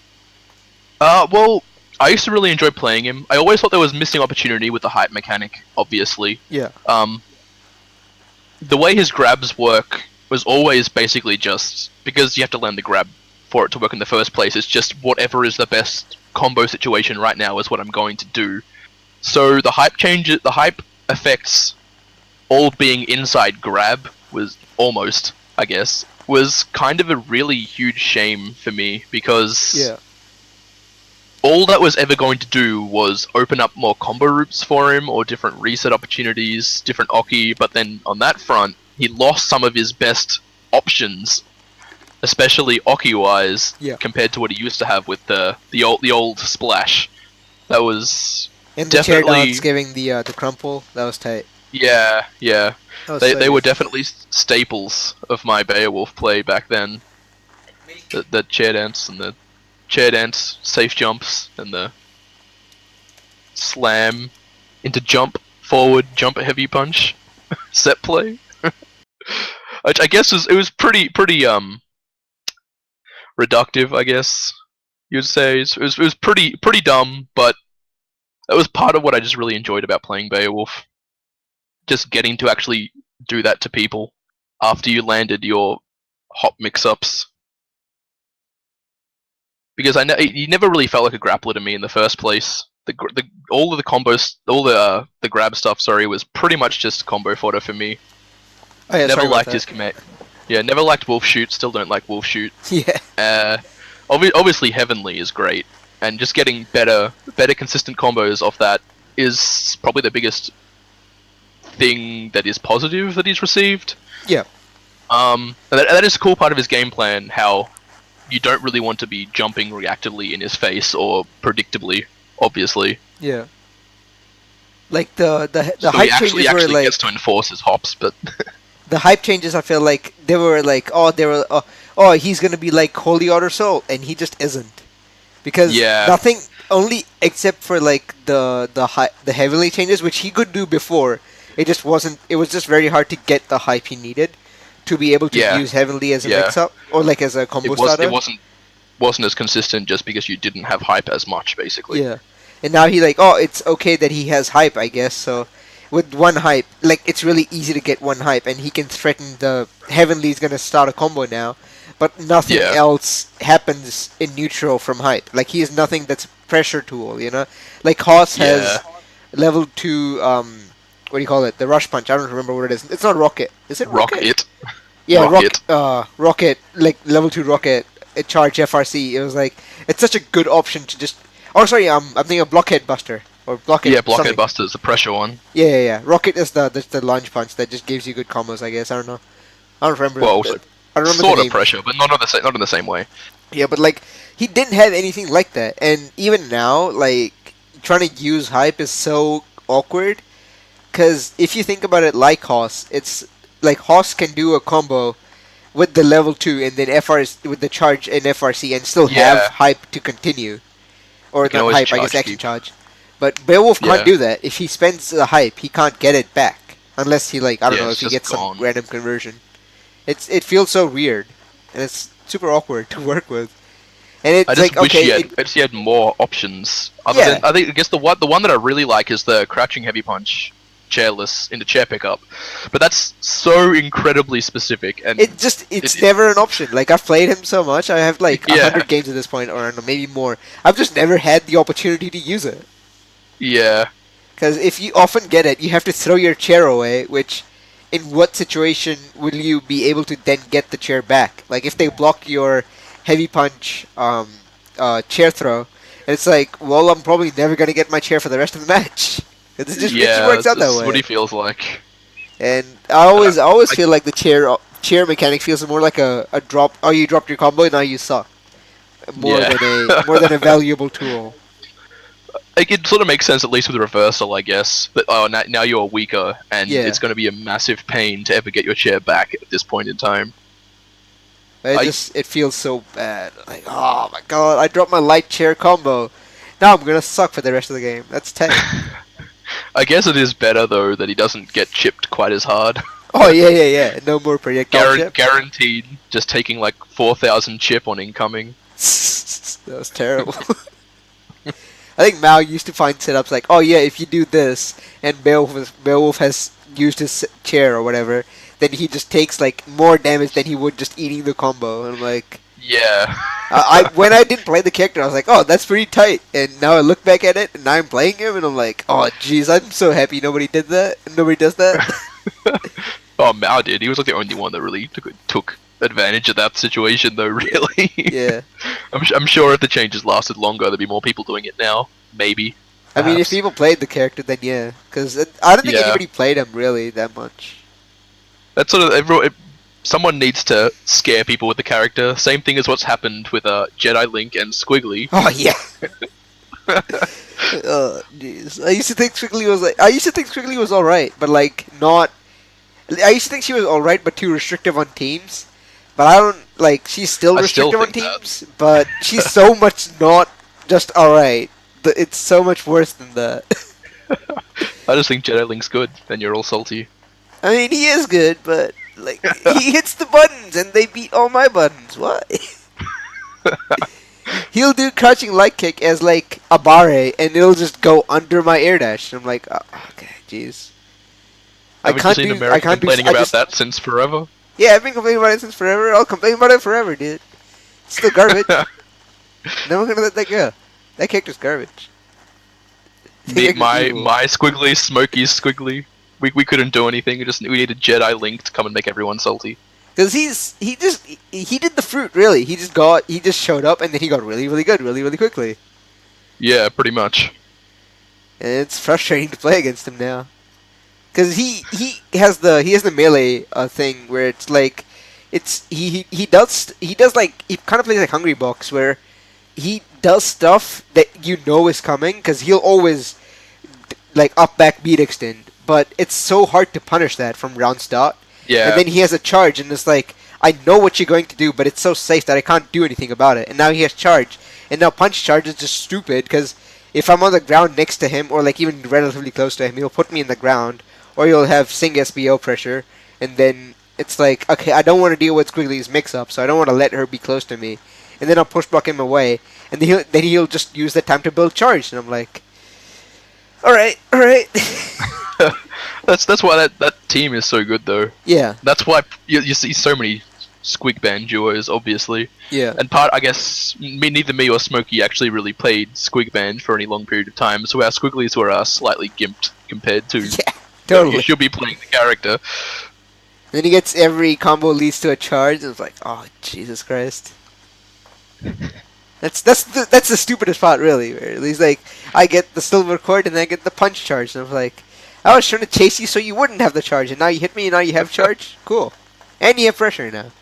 Well, I used to really enjoy playing him. I always thought there was missing opportunity with the hype mechanic, obviously. Yeah. The way his grabs work was always basically just because you have to land the grab for it to work in the first place. It's just whatever is the best combo situation right now is what I'm going to do. So the hype effects all being inside grab was almost, I guess, was kind of a really huge shame for me because all that was ever going to do was open up more combo routes for him or different reset opportunities, different Oki, but then on that front, he lost some of his best options, especially Oki-wise, compared to what he used to have with the old Splash. That was and the definitely chair dance giving the crumple. That was tight. Yeah. They were definitely staples of my Beowulf play back then. The chair dance and the chair dance safe jumps and the slam into jump forward jump heavy punch set play. Which I guess it was pretty reductive, I guess you'd say. It was pretty dumb, but that was part of what I just really enjoyed about playing Beowulf. Just getting to actually do that to people after you landed your hop mix-ups. Because he never really felt like a grappler to me in the first place. All of the combos, all the grab stuff, was pretty much just combo fodder for me. Oh, yeah, never liked his command. Yeah, never liked Wolf Shoot. Still don't like Wolf Shoot. Yeah. Obviously, Heavenly is great, and just getting better consistent combos off that is probably the biggest thing that is positive that he's received. Yeah. And that is a cool part of his game plan. How you don't really want to be jumping reactively in his face or predictably, obviously. Yeah. Like the so hype changes were actually like gets to enforce his hops, but the hype changes. I feel like they were like, he's gonna be like Holy Order Soul, and he just isn't, because nothing, only except for like the heavenly changes, which he could do before. It just wasn't. It was just very hard to get the hype he needed to be able to use heavenly as a mix-up or like as a combo starter. It wasn't as consistent just because you didn't have hype as much, basically. Yeah. And now he like, it's okay that he has hype, I guess. So with one hype, like, it's really easy to get one hype, and he can threaten the Heavenly's gonna start a combo now, but nothing else happens in neutral from hype. Like, he has nothing that's a pressure tool, you know? Like, Haas has level 2, what do you call it? The rush punch. I don't remember what it is. It's not rocket. Is it rocket? Yeah, rocket, like level 2 rocket, charge FRC. It was like, it's such a good option to just... Oh, sorry, I'm thinking of Blockhead Buster. Or Blockhead Blockhead Buster is the pressure one. Yeah. Rocket is the launch punch that just gives you good combos, I guess. I don't know. I don't remember. Well, I remember sort of pressure, but not in the same way. Yeah, but like, he didn't have anything like that. And even now, like, trying to use hype is so awkward. Because if you think about it like Haas, it's like Haas can do a combo with the level 2 and then FRC with the charge and FRC and still have hype to continue. Or not hype, I guess action charge. But Beowulf can't do that. If he spends the hype, he can't get it back. Unless he, like, I don't know, if he gets some random conversion. It feels so weird. And it's super awkward to work with. And it's like, okay... I wish he had more options. I guess the one that I really like is the crouching heavy punch chairless into chair pickup. But that's so incredibly specific, and It's never an option. Like, I've played him so much, I have like Yeah. 100 games at this point, or maybe more. I've just never had the opportunity to use it. yeah, Because if you often get it, you have to throw your chair away, which, in what situation will you be able to then get the chair back? Like, if they block your heavy punch chair throw, it's like, well, I'm probably never going to get my chair for the rest of the match. It just works out that that's way. what he feels like. And I always feel like the chair mechanic feels more like a drop. Oh, you dropped your combo, now you suck. More than a valuable tool. Like, it sort of makes sense, at least with the reversal, I guess. But now you're weaker, and Yeah. it's going to be a massive pain to ever get your chair back at this point in time. It feels so bad. Like, oh my god, I dropped my light chair combo. Now I'm gonna suck for the rest of the game. That's 10. I guess it is better, though, that he doesn't get chipped quite as hard. Oh yeah. No more projectile chip. Guaranteed, just taking like 4,000 chip on incoming. That was terrible. I think Mao used to find setups like, oh yeah, if you do this, and Beowulf has used his chair or whatever, then he just takes like more damage than he would just eating the combo. And I'm like, Yeah. when I didn't play the character, I was like, oh, that's pretty tight. And now I look back at it, and now I'm playing him, and I'm like, oh jeez, I'm so happy nobody did that. Nobody does that. Oh, Mao did. He was like the only one that really took advantage of that situation, though. Really. Yeah. I'm sure if the changes lasted longer, there'd be more people doing it now. Maybe. I mean, if Perhaps. people played the character, then yeah. Because I don't think Yeah. anybody played him really that much. That's sort of someone needs to scare people with the character. Same thing as what's happened with Jedi Link and Squiggly. Oh yeah. Oh jeez. I used to think Squiggly was alright, but like not. I used to think she was alright, but too restrictive on teams. But I don't like. She's still I still restrictive on think that. teams, but she's so much not just alright. It's so much worse than that. I just think Jedi Link's good, and you're all salty. I mean, he is good, but like he hits the buttons and they beat all my buttons. Why? He'll do crouching light kick as like a barre, and it'll just go under my air dash. And I'm like, oh, okay, jeez. Haven't you seen America complaining about that since forever? Yeah, I've been complaining about it since forever. I'll complain about it forever, dude. It's still garbage. Never gonna let that go. That character's garbage. My Squiggly, Smokey's Squiggly. We couldn't do anything. We needed Jedi Link to come and make everyone salty. Because he did the fruit really. He just showed up and then he got really good really quickly. Yeah, pretty much. And it's frustrating to play against him now. Because he has the melee thing where it's like he does like he kind of plays like Hungry Box where he does stuff that you know is coming because he'll always like up back beat extend, but it's so hard to punish that from round start. Yeah. And then he has a charge and it's like I know what you're going to do, but it's so safe that I can't do anything about it. And now he has charge, and now punch charge is just stupid because if I'm on the ground next to him or like even relatively close to him, he'll put me in the ground. Or you'll have Sing SBO pressure, and then it's like, okay, I don't want to deal with Squiggly's mix-up, so I don't want to let her be close to me. And then I'll push block him away, and then he'll just use that time to build charge, and I'm like, all right. That's why that team is so good, though. Yeah. That's why you see so many Squig Band duos, obviously. Yeah. And I guess neither me or Smokey actually really played Squig Band for any long period of time, so our Squigglies were slightly gimped compared to. Yeah. Totally. You should be playing the character. Then he gets every combo leads to a charge, and it's like, oh Jesus Christ. That's the stupidest part, really. Where he's like, I get the silver cord, and then I get the punch charge, and I'm like, I was trying to chase you so you wouldn't have the charge, and now you hit me, and now you have charge. Cool, and you have pressure now.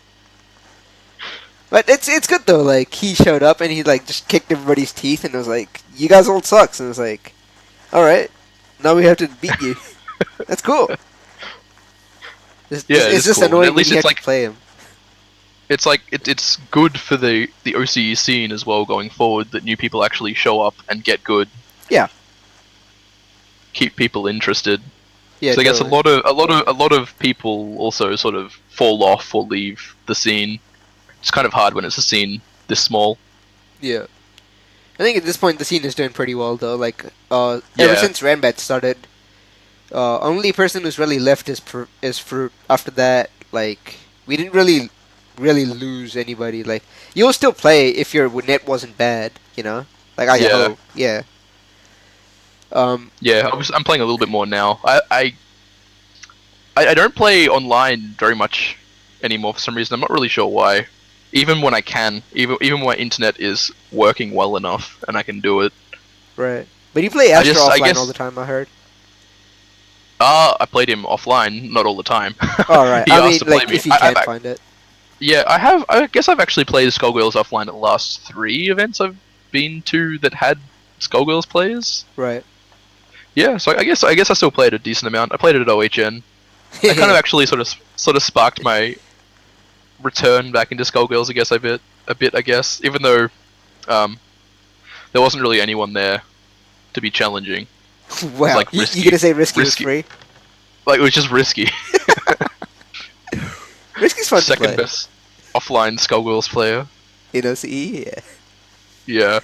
But it's good though. Like he showed up and he like just kicked everybody's teeth, and it was like, you guys all sucks, and it was like, all right, now we have to beat you. That's cool. It's just cool. annoying At least when you it's have to play him. It's like it's good for the OCE scene as well going forward that new people actually show up and get good. Yeah. Keep people interested. Yeah. So I guess totally. a lot of people also sort of fall off or leave the scene. It's kind of hard when it's a scene this small. Yeah. I think at this point the scene is doing pretty well though. Like ever Yeah. since Ranbat started, Only person who's really left is Fruit. After that, like we didn't really lose anybody. Like you'll still play if your net wasn't bad, you know. Like I Yeah, hope, yeah. Um, yeah. I'm playing a little bit more now. I don't play online very much anymore for some reason. I'm not really sure why. Even when I can, even when my internet is working well enough and I can do it. right. But you play I Astro just I offline all the guess time, I heard. I played him offline, not all the time. All right. He I mean, asked to play like me. if you can find it. Yeah, I have. I guess I've actually played Skullgirls offline at the last 3 events I've been to that had Skullgirls players. Right. Yeah, so I guess I still played a decent amount. I played it at OHN. That kind of actually sort of sparked my return back into Skullgirls. I guess a bit. I guess even though there wasn't really anyone there to be challenging. Wow. Like You gonna say risky was free? Like it was just risky. Risky's fun to Second play. best offline Skullgirls player. In OCE, yeah. Yeah.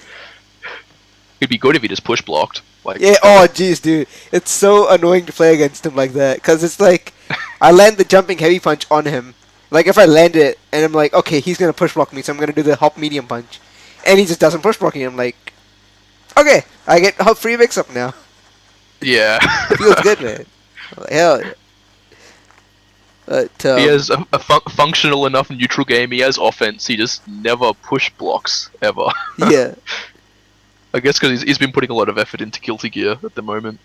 It'd be good if he just push blocked. Like Yeah, oh jeez, dude. It's so annoying to play against him like that. Because it's like, I land the jumping heavy punch on him. Like, if I land it, and I'm like, okay, he's going to push block me, so I'm going to do the hop medium punch. And he just doesn't push block me. I'm like, okay, I get hop free mix up now. yeah. Feels good, man. Like, hell yeah. But, He has a functional enough neutral game. He has offense. He just never push blocks ever. yeah. I guess because he's been putting a lot of effort into Guilty Gear at the moment.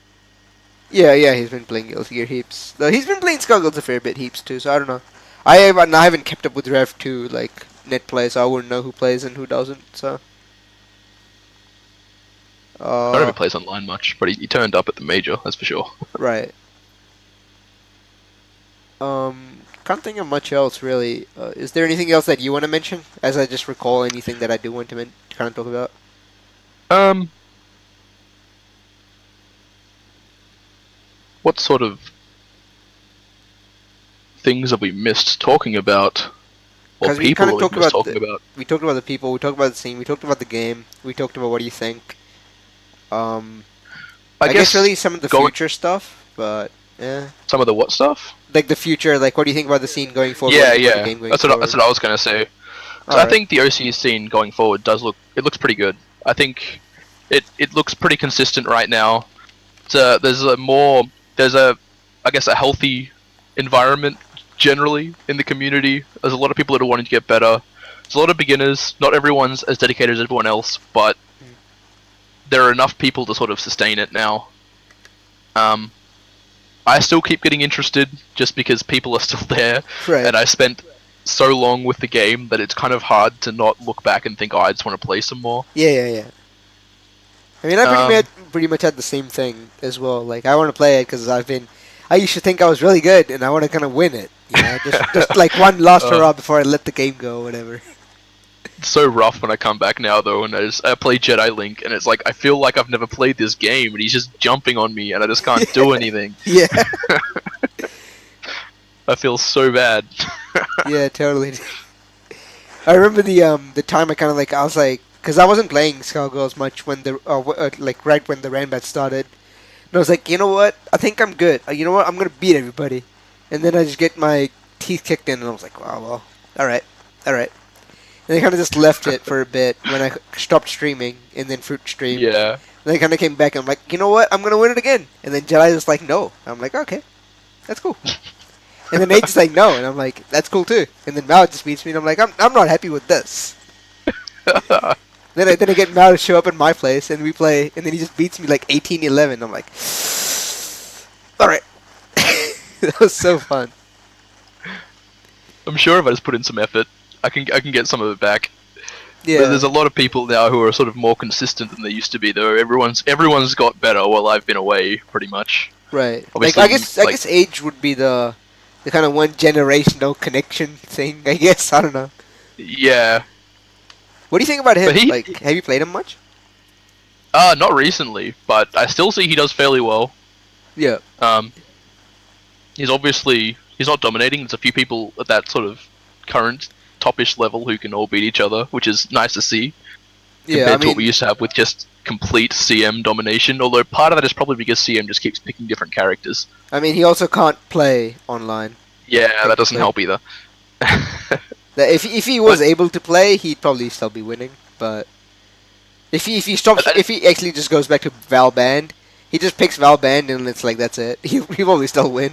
Yeah, he's been playing Guilty Gear heaps. Though he's been playing Skullgirls a fair bit heaps too, so I don't know. I haven't kept up with Rev 2, like, net play, so I wouldn't know who plays and who doesn't, so. I don't know if he plays online much, but he turned up at the major, that's for sure. Right. Can't think of much else, really. Is there anything else that you want to mention? As I just recall anything that I do want to kind of talk about. What sort of things have we missed talking about? Or 'Cause we people kinda have talked we missed about talking about? We talked about the people, we talked about the scene, we talked about the game, we talked about what do you think. I guess really some of the future stuff, but yeah. Some of the what stuff? Like the future, like what do you think about the scene going forward? Yeah, what do you think about yeah. the game going That's forward? what I was gonna say. 'Cause I think the OCE scene going forward looks pretty good. I think it looks pretty consistent right now. There's I guess a healthy environment generally in the community. There's a lot of people that are wanting to get better. There's a lot of beginners. Not everyone's as dedicated as everyone else, but there are enough people to sort of sustain it now. I still keep getting interested just because people are still there, Right. and I spent so long with the game that it's kind of hard to not look back and think, oh, I just want to play some more. Yeah. I mean, pretty much had the same thing as well. Like, I want to play it because I used to think I was really good, and I want to kind of win it. You know, just like one last hurrah before I let the game go, or whatever. It's so rough when I come back now, though, and I play Jedi Link, and it's like, I feel like I've never played this game, and he's just jumping on me, and I just can't do anything. Yeah. I feel so bad. Yeah, totally. I remember the time I was like, because I wasn't playing Skullgirls much when like right when the Ranbat started, and I was like, you know what? I think I'm good. You know what? I'm gonna beat everybody, and then I just get my teeth kicked in, and I was like, wow, well, all right. And I kind of just left it for a bit when I stopped streaming, and then Fruit streamed. Yeah. And I kind of came back, and I'm like, you know what? I'm gonna win it again. And then Jedi was like, no. I'm like, okay, that's cool. And then Nate's like, no, and I'm like, that's cool too. And then Mao just beats me, and I'm like, I'm not happy with this. Then I get Mao to show up in my place, and we play, and then he just beats me like 18-11. I'm like, all right. That was so fun. I'm sure if I just put in some effort, I can get some of it back. Yeah. But there's a lot of people now who are sort of more consistent than they used to be, though. Everyone's got better while I've been away, pretty much. Right. Obviously, I guess age would be the kind of one generational connection thing. I guess I don't know. Yeah. What do you think about him? But Like, have you played him much? Not recently, but I still see he does fairly well. Yeah. He's not dominating. There's a few people at that sort of current topish level who can all beat each other, which is nice to see. Yeah. Compared to what we used to have with just complete CM domination. Although part of that is probably because CM just keeps picking different characters. I mean, he also can't play online. Yeah, that doesn't technically. help either. If he was able to play, he'd probably still be winning. But if he stops, if he actually just goes back to Valband, he just picks Valband and it's like that's it. He probably still win.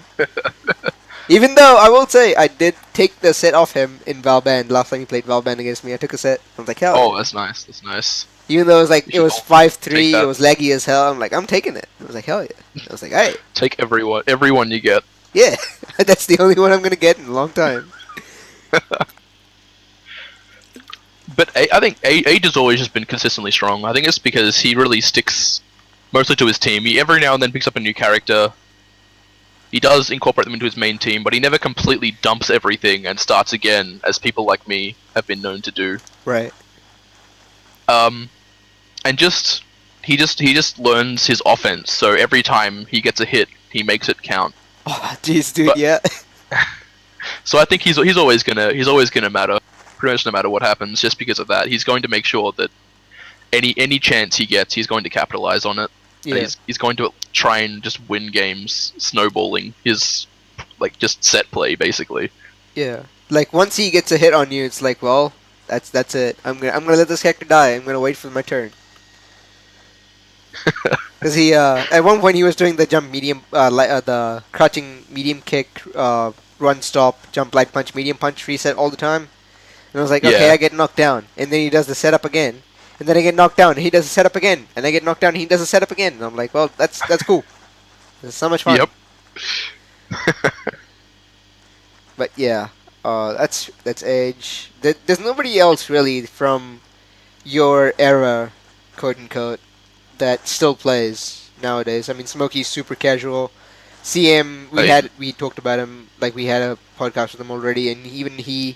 Even though I will say I did take the set off him in Valband last time he played Valband against me. I took a set. I was like, hell. Oh, that's nice. That's nice. Even though it was like it was 5-3, that. it was laggy as hell. I'm like, I'm taking it. I was like, hell yeah. I was like, hey. Take everyone you get. Yeah, that's the only one I'm gonna get in a long time. But I think Age has always just been consistently strong. I think it's because he really sticks mostly to his team. He every now and then picks up a new character. He does incorporate them into his main team, but he never completely dumps everything and starts again, as people like me have been known to do. Right. And he just learns his offense. So every time he gets a hit, he makes it count. Oh, jeez, dude, But- yeah. So I think he's always gonna matter, pretty much no matter what happens. Just because of that, he's going to make sure that any chance he gets, he's going to capitalize on it. And Yeah. he's going to try and just win games, snowballing his just set play basically. Yeah. Like once he gets a hit on you, it's like, well, that's it. I'm gonna let this character die. I'm gonna wait for my turn. Because he at one point he was doing the jump medium, the crouching medium kick, run stop, jump light punch, medium punch reset all the time. And I was like, okay, Yeah. I get knocked down, and then he does the setup again, and then I get knocked down, and he does the setup again, and I get knocked down, and he does the setup again. And I'm like, well, that's cool. It's so much fun. Yep. But yeah, that's Edge. There's nobody else really from your era, quote unquote, that still plays nowadays. I mean, Smokey's super casual. CM, we talked about him, like we had a podcast with him already, and even he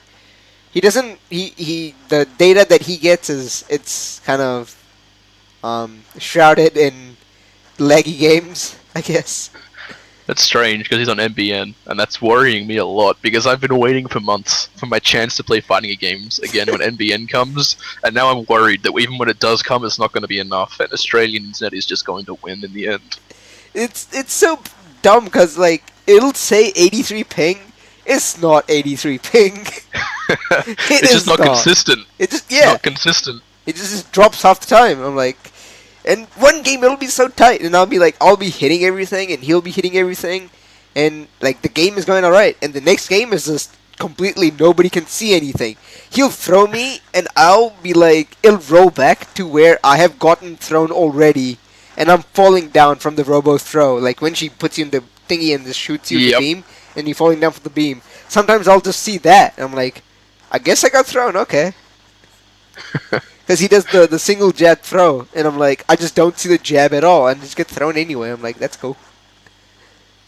doesn't the data that he gets it's kind of shrouded in laggy games, I guess. That's strange because he's on MBN, and that's worrying me a lot because I've been waiting for months for my chance to play fighting games again when NBN comes, and now I'm worried that even when it does come, it's not going to be enough, and Australian internet is just going to win in the end. It's so dumb because like it'll say 83 ping. It's not 83 ping. It's just not consistent. It just It's not consistent. It just drops half the time. I'm like, and one game it'll be so tight, and I'll be hitting everything, and he'll be hitting everything, and like the game is going alright, and the next game is just completely nobody can see anything. He'll throw me, and I'll be like, it'll roll back to where I have gotten thrown already, and I'm falling down from the robo throw. Like when she puts you in the thingy and just shoots you with the beam, and you're falling down from the beam. Sometimes I'll just see that, and I'm like, I guess I got thrown. Okay. Because he does the single jab throw, and I'm like, I just don't see the jab at all, and just get thrown anyway. I'm like, that's cool.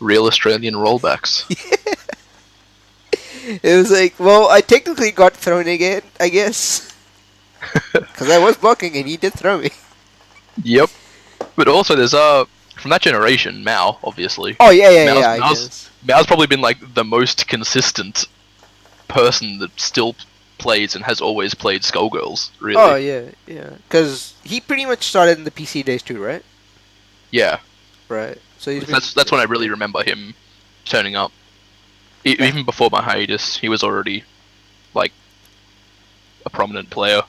Real Australian rollbacks. It was like, well, I technically got thrown again, I guess. Because I was blocking, and he did throw me. Yep. But also, there's from that generation, Mao, obviously. Oh, yeah, I guess. Mao's probably been like the most consistent person that still plays and has always played Skullgirls, really. Oh, yeah. Because he pretty much started in the PC days too, right? Yeah. Right. So That's when I really remember him turning up. Even before my hiatus, he was already like a prominent player.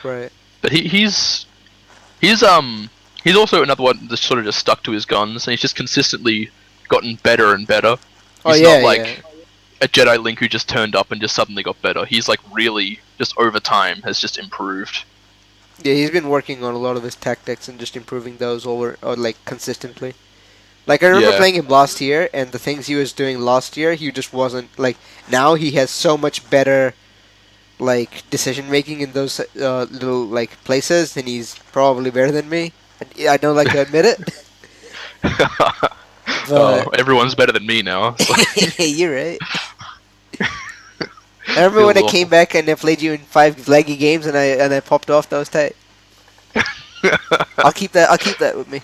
Right. But he's also another one that sort of just stuck to his guns, and he's just consistently gotten better and better. He's not like a Jedi Link who just turned up and just suddenly got better. He's like really just over time has just improved. Yeah, he's been working on a lot of his tactics and just improving those or like consistently. Like I remember playing him last year, and the things he was doing last year, he just wasn't like. Now he has so much better like decision making in those little like places, and he's probably better than me. I don't like to admit it. Everyone's better than me now. You're right. I remember when I came back and I played you in 5 laggy games, and I popped off. That was tight. I'll keep that with me.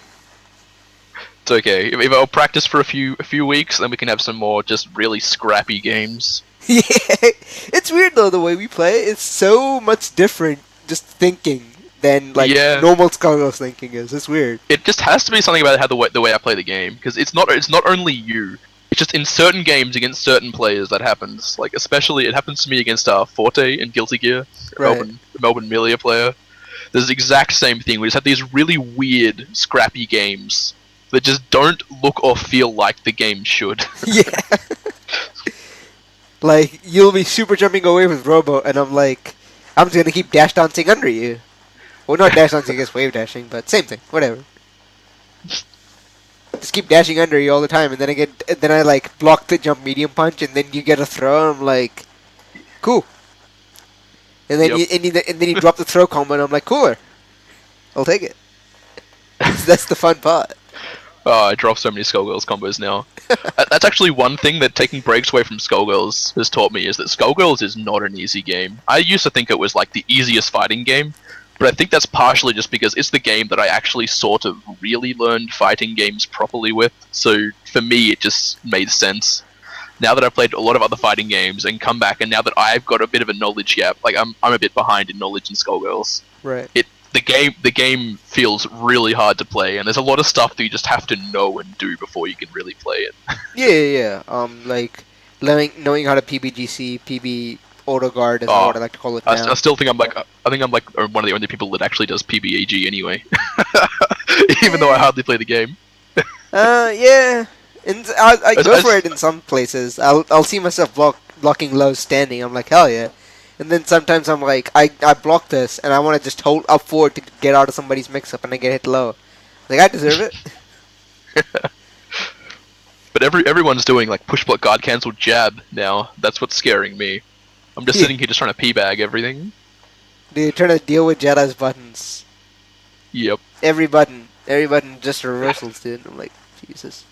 It's okay. If I'll practice for a few weeks, then we can have some more just really scrappy games. Yeah, it's weird though the way we play. It's so much different. Just thinking than like Yeah. normal Skullgirls thinking is. It's weird. It just has to be something about how the way I play the game, because it's not only you. It's just in certain games against certain players that happens. Like especially it happens to me against Forte in Guilty Gear, Right. Melbourne Melia player. There's the exact same thing. We just have these really weird, scrappy games that just don't look or feel like the game should. Yeah. Like, you'll be super jumping away with Robo, and I'm like, I'm just gonna keep dash dancing under you. Well, not dash dancing, it's wave dashing, but same thing. Whatever. Just keep dashing under you all the time, and then I like block the jump medium punch, and then you get a throw, and I'm like, cool. And then Yep. and then you drop the throw combo, and I'm like, cooler. I'll take it. That's the fun part. Oh, I drop so many Skullgirls combos now. That's actually one thing that taking breaks away from Skullgirls has taught me, is that Skullgirls is not an easy game. I used to think it was like the easiest fighting game, but I think that's partially just because it's the game that I actually sort of really learned fighting games properly with, so for me it just made sense. Now that I've played a lot of other fighting games and come back, and now that I've got a bit of a knowledge gap, like I'm a bit behind in knowledge in Skullgirls. Right. The game feels really hard to play, and there's a lot of stuff that you just have to know and do before you can really play it. Yeah. Like knowing how to PBGC, PB auto guard is what I like to call it now. I still think I'm like one of the only people that actually does PBAG anyway, even though I hardly play the game. Yeah. And I go for it in some places. I'll see myself blocking low standing. I'm like, hell yeah. And then sometimes I'm like, I block this, and I want to just hold up forward to get out of somebody's mix-up, and I get hit low. Like, I deserve it. But everyone's doing like push block guard cancel jab now. That's what's scaring me. I'm just sitting here just trying to p-bag everything. Dude, trying to deal with Jedi's buttons. Yep. Every button just reversals, dude. I'm like, Jesus.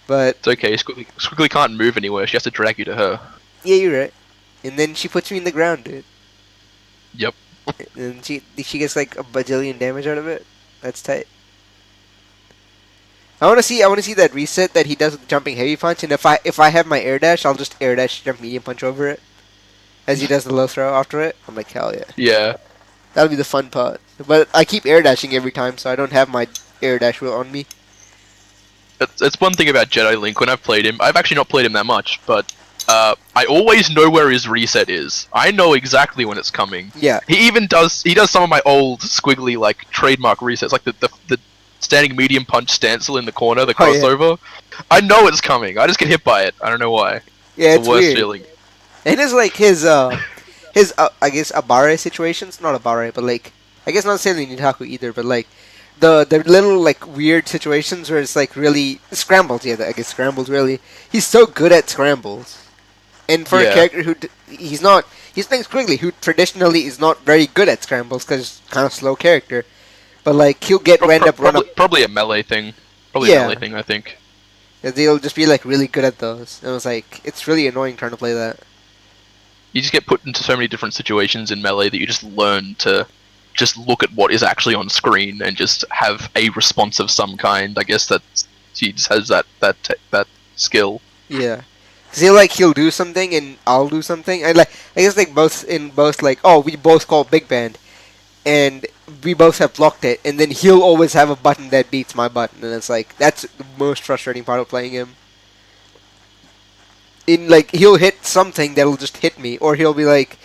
But It's okay. Squiggly can't move anywhere. She has to drag you to her. yeah, you're right. And then she puts me in the ground, dude. Yep. And she gets like a bajillion damage out of it. That's tight. I want to see that reset that he does with jumping heavy punch, and if I have my air dash, I'll just air dash jump medium punch over it, as he does the low throw after it. I'm like, hell yeah. Yeah. That'll be the fun part. But I keep air dashing every time, so I don't have my air dash wheel on me. It's one thing about Jedi Link. When I've played him, I've actually not played him that much, but I always know where his reset is. I know exactly when it's coming. Yeah. He does some of my old squiggly like trademark resets, like the standing medium punch stancel in the corner, the crossover. I know it's coming. I just get hit by it. I don't know why. Yeah, it's the worst weird. feeling. And it's like his I guess Abare situations, not Abare, but like I guess not necessarily Nitaku either, but like the little like weird situations where it's like really scrambles. Yeah, I guess scrambles really. He's so good at scrambles, and for a character who he's playing Squiggly, who traditionally is not very good at scrambles because he's kind of slow character. But like he'll get run up. Probably a melee thing. Probably a melee thing, I think. Yeah, they'll just be like really good at those. And it was like it's really annoying trying to play that. You just get put into so many different situations in melee that you just learn to just look at what is actually on screen and just have a response of some kind. I guess that he just has that skill. Yeah, cause he'll do something and I'll do something. And like I guess like both like we both call big band, and we both have blocked it, and then he'll always have a button that beats my button, and it's like that's the most frustrating part of playing him. In like he'll hit something that'll just hit me, or he'll be like,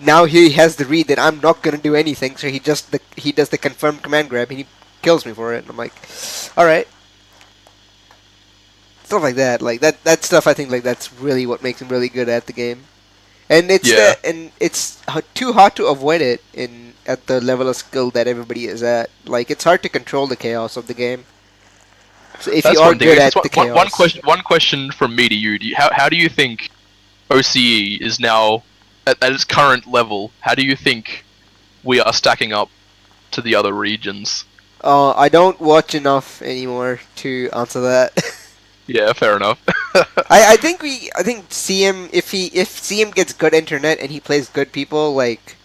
now he has the read that I'm not gonna do anything, so he does the confirmed command grab and he kills me for it. And I'm like, all right, stuff like that. Like that stuff. I think like that's really what makes him really good at the game, and it's too hard to avoid it at the level of skill that everybody is at. Like it's hard to control the chaos of the game. So if you are good at the chaos. One question from me to you. How do you think OCE is now at its current level? How do you think we are stacking up to the other regions? I don't watch enough anymore to answer that. Yeah, fair enough. I think CM if CM gets good internet and he plays good people like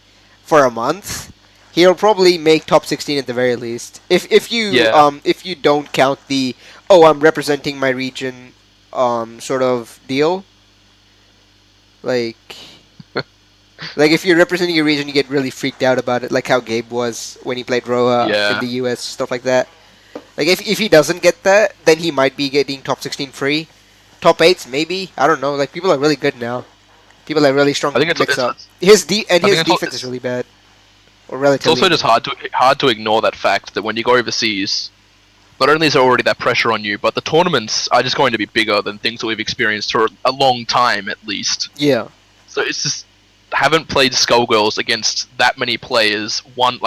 for a month, he'll probably make top 16 at the very least. If you don't count the I'm representing my region sort of deal. Like Like if you're representing your region, you get really freaked out about it, like how Gabe was when he played Roa in Yeah. the US, stuff like that. Like if he doesn't get that, then he might be getting top 16 free, top 8s maybe. I don't know. Like people are really good now. People are really strong I think mix up. it's His I think defense is really bad, or it's relatively. also just hard to ignore that fact that when you go overseas, not only is there already that pressure on you, but the tournaments are just going to be bigger than things that we've experienced for a long time at least. Yeah. So it's just haven't played Skullgirls against that many players, one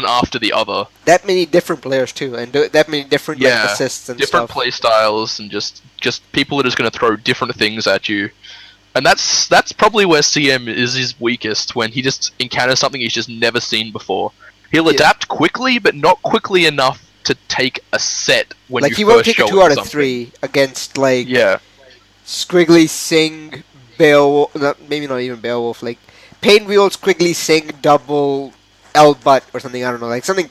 after the other. That many different players too, and that many different like assists and different stuff. play styles and just people that are just going to throw different things at you. And that's probably where CM is his weakest, when he just encounters something he's just never seen before. He'll adapt quickly, but not quickly enough to take a set when like you he first won't take show a 2 out of something. 3 against like Yeah, Squiggly Sing Beowulf, maybe not even Beowulf, like Painwheel Squiggly Sing double L butt or something. I don't know, like something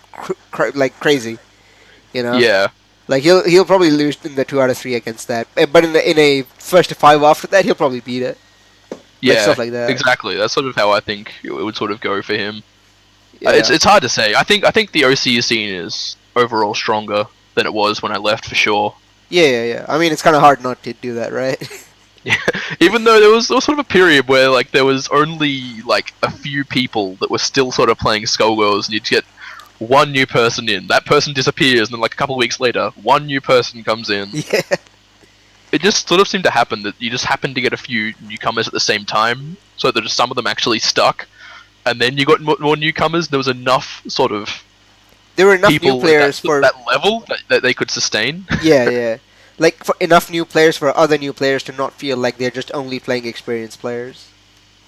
like crazy, you know. yeah, Like he'll probably lose in the 2 out of 3 against that, but in a first to 5 after that he'll probably beat it. Like yeah, stuff like that. exactly. That's sort of how I think it would sort of go for him. Yeah. It's hard to say. I think the OCE scene is overall stronger than it was when I left, for sure. Yeah. I mean, it's kind of hard not to do that, right? Yeah, even though there was sort of a period where like there was only like a few people that were still sort of playing Skullgirls, and you'd get one new person in, that person disappears, and then like a couple of weeks later, one new person comes in. Yeah. It just sort of seemed to happen that you just happened to get a few newcomers at the same time, so that some of them actually stuck, and then you got more newcomers. There was enough sort of There were enough people new players at for that level that they could sustain. yeah. Like for enough new players for other new players to not feel like they're just only playing experienced players.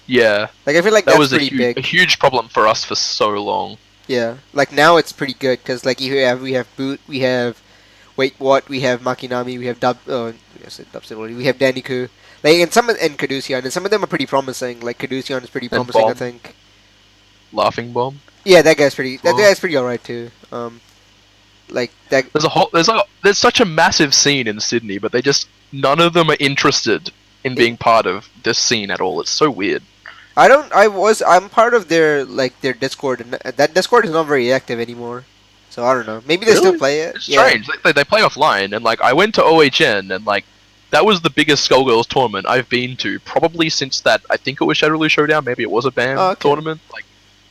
Yeah, Like I feel like that that's was pretty big. a huge problem for us for so long. Yeah. Like now it's pretty good because like we have Boot, we have Wait What, we have Makinami, we have we have Daniku. Like and Caduceon, and some of them are pretty promising. Like Caduceon is pretty And promising, I Bomb. think. Laughing Bomb. Yeah, that guy's pretty. That Oh. guy's pretty alright too. Like that. There's such a massive scene in Sydney, but none of them are interested in being part of this scene at all. It's so weird. I'm part of their Discord, and that Discord is not very active anymore. So I don't know. Maybe they still Really? play it. It's Yeah. strange. They play offline, and like I went to OHN, and like that was the biggest Skullgirls tournament I've been to, probably since that. I think it was Shadowloo Showdown. Maybe it was a BAM Oh, okay. tournament. Like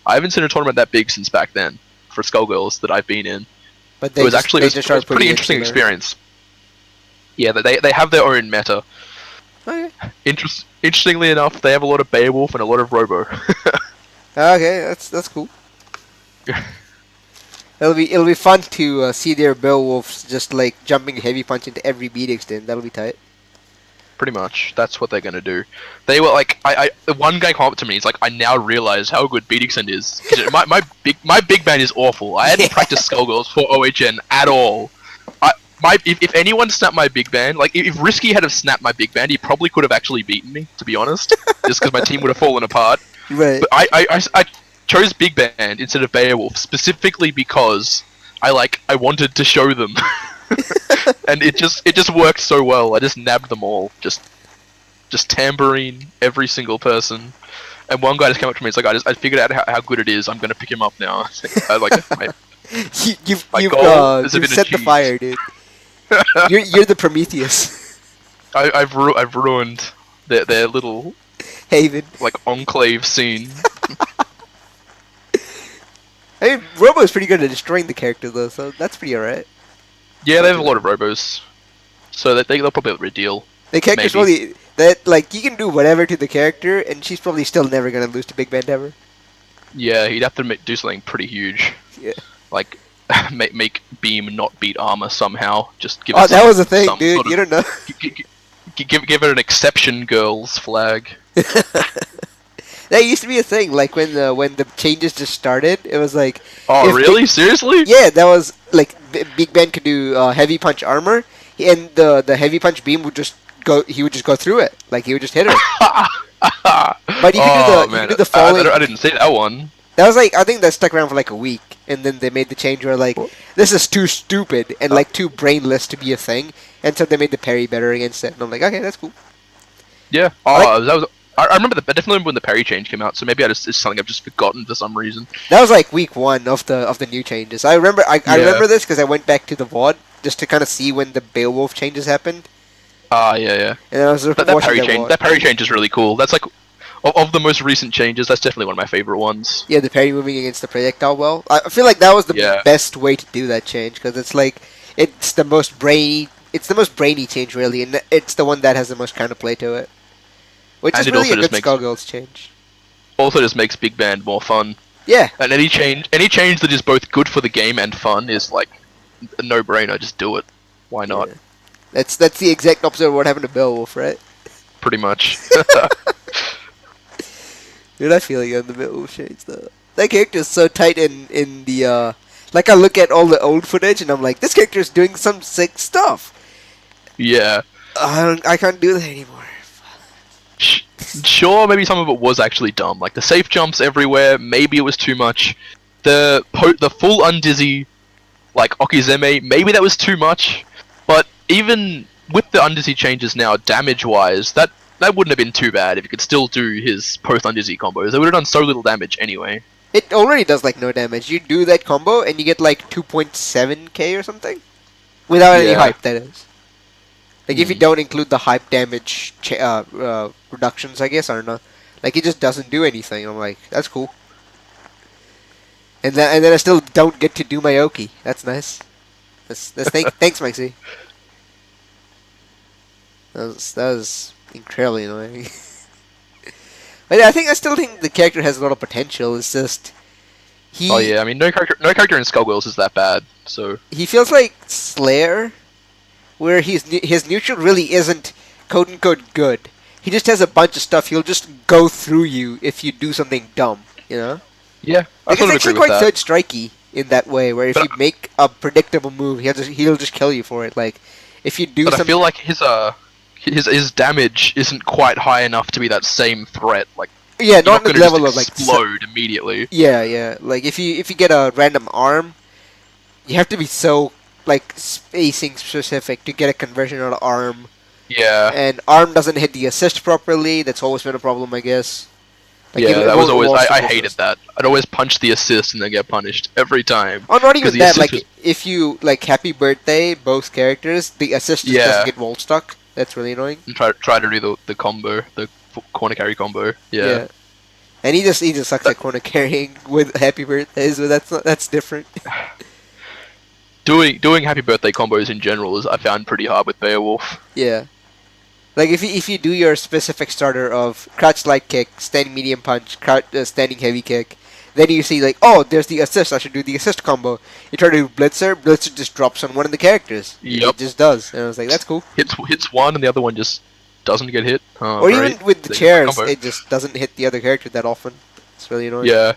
I haven't seen a tournament that big since back then for Skullgirls that I've been in. But It was actually they it just was are a pretty interesting insular. experience. Yeah, they have their own meta. Okay. Interestingly enough, they have a lot of Beowulf and a lot of Robo. Okay, that's cool. It'll be fun to see their Beowulfs just like jumping heavy punch into every beat extend. That'll be tight. Pretty much, that's what they're gonna do. They were like, one guy came up to me. He's like, I now realize how good Beat Extend is. 'Cause my big band is awful. I hadn't practiced Skullgirls for OHN at all. If anyone snapped my big band, like if Risky had have snapped my big band, he probably could have actually beaten me. To be honest, just because my team would have fallen apart. Right. But I chose Big Band instead of Beowulf specifically because I wanted to show them, and it just worked so well. I just nabbed them all, just tambourine every single person. And one guy just came up to me. It's like I figured out how good it is. I'm gonna pick him up now. I like my goal has you've been set the achieved. fire, dude. You're the Prometheus. I've ruined their little Haven. like enclave scene. I mean, Robo's pretty good at destroying the character though, so that's pretty alright. Yeah, they have a lot of robos, so they'll probably have a deal. The character's Maybe. probably that like you can do whatever to the character, and she's probably still never gonna lose to Big Band ever. Yeah, you'd have to do something pretty huge. Yeah. Like make Beam not beat Armor somehow. Just give. Oh, it that was a thing, some dude. sort of- You don't know. Give it an exception, girls flag. That used to be a thing. Like when the changes just started, it was like. Oh, if really? Seriously? Yeah, that was like Big Ben could do heavy punch armor, and the heavy punch beam would just go. He would just go through it. Like he would just hit her. But you could do the falling. I didn't see that one. That was like I think that stuck around for like a week, and then they made the change where like this is too stupid and like too brainless to be a thing, and so they made the parry better against it. And I'm like, okay, that's cool. Yeah. I Oh, I remember I definitely remember when the parry change came out. So maybe it's something I've just forgotten for some reason. That was like week 1 of the new changes. I remember I remember this because I went back to the VOD just to kind of see when the Beowulf changes happened. Yeah. And I was That parry change. That parry change is really cool. That's like of the most recent changes. That's definitely one of my favorite ones. Yeah, the parry moving against the projectile well. I feel like that was the best way to do that change because it's like it's the most brainy. It's the most brainy change really, and it's the one that has the most counterplay to it. Which And is it really also a just good Skullgirls change. Also, just makes Big Band more fun. Yeah. And any change that is both good for the game and fun is like a no-brainer. Just do it. Why not? Yeah. That's the exact opposite of what happened to Beowulf, right? Pretty much. Dude, I feel you on the Beowulf change though. That character is so tight in the like I look at all the old footage and I'm like, this character is doing some sick stuff. Yeah. I can't do that anymore. Sure, maybe some of it was actually dumb. Like the safe jumps everywhere. Maybe it was too much. The full undizzy, like Okizeme. Maybe that was too much. But even with the undizzy changes now, damage-wise, that wouldn't have been too bad if you could still do his post undizzy combos. It would have done so little damage anyway. It already does like no damage. You do that combo and you get like 2.7k or something, without any hype. That is. Like if you don't include the hype damage reductions, I guess I don't know. Like it just doesn't do anything. I'm like, that's cool. And then I still don't get to do my Oki. That's nice. Thanks, Maxie. That was incredibly annoying. But yeah, I still think the character has a lot of potential. It's just Oh yeah, I mean no character in Skullgirls is that bad. So he feels like Slayer, where his neutral really isn't quote unquote good. He just has a bunch of stuff. He'll just go through you if you do something dumb. You know? Yeah, I like, sort it's of actually agree with quite that. third strikey in that way, where if you make a predictable move, he'll just kill you for it. Like if you do But something. I feel like his damage isn't quite high enough to be that same threat. Like yeah, you're not not the gonna level just of like explode immediately. Yeah. Like if you get a random arm, you have to be so like spacing specific to get a conversion on an arm. Yeah. And arm doesn't hit the assist properly. That's always been a problem, I guess. Like Yeah, that was always. I hated that. I'd always punch the assist and then get punished every time. Oh, not even that. Like was... if you like Happy Birthday, both characters, the assist just doesn't get wall stuck. That's really annoying. And try to do the combo, the corner carry combo. Yeah. And he just sucks at corner carrying with Happy Birthdays, but that's different. Doing Happy Birthday combos in general is I found pretty hard with Beowulf. Yeah. Like if you do your specific starter of crouch light kick, standing medium punch, standing heavy kick, then you see like, oh, there's the assist. I should do the assist combo. You try to do Blitzer. Blitzer just drops on one of the characters. Yep. It just does. And I was like, that's cool. Hits one and the other one just doesn't get hit. Oh, or great. even with the chairs, it just doesn't hit the other character that often. It's really annoying. Yeah.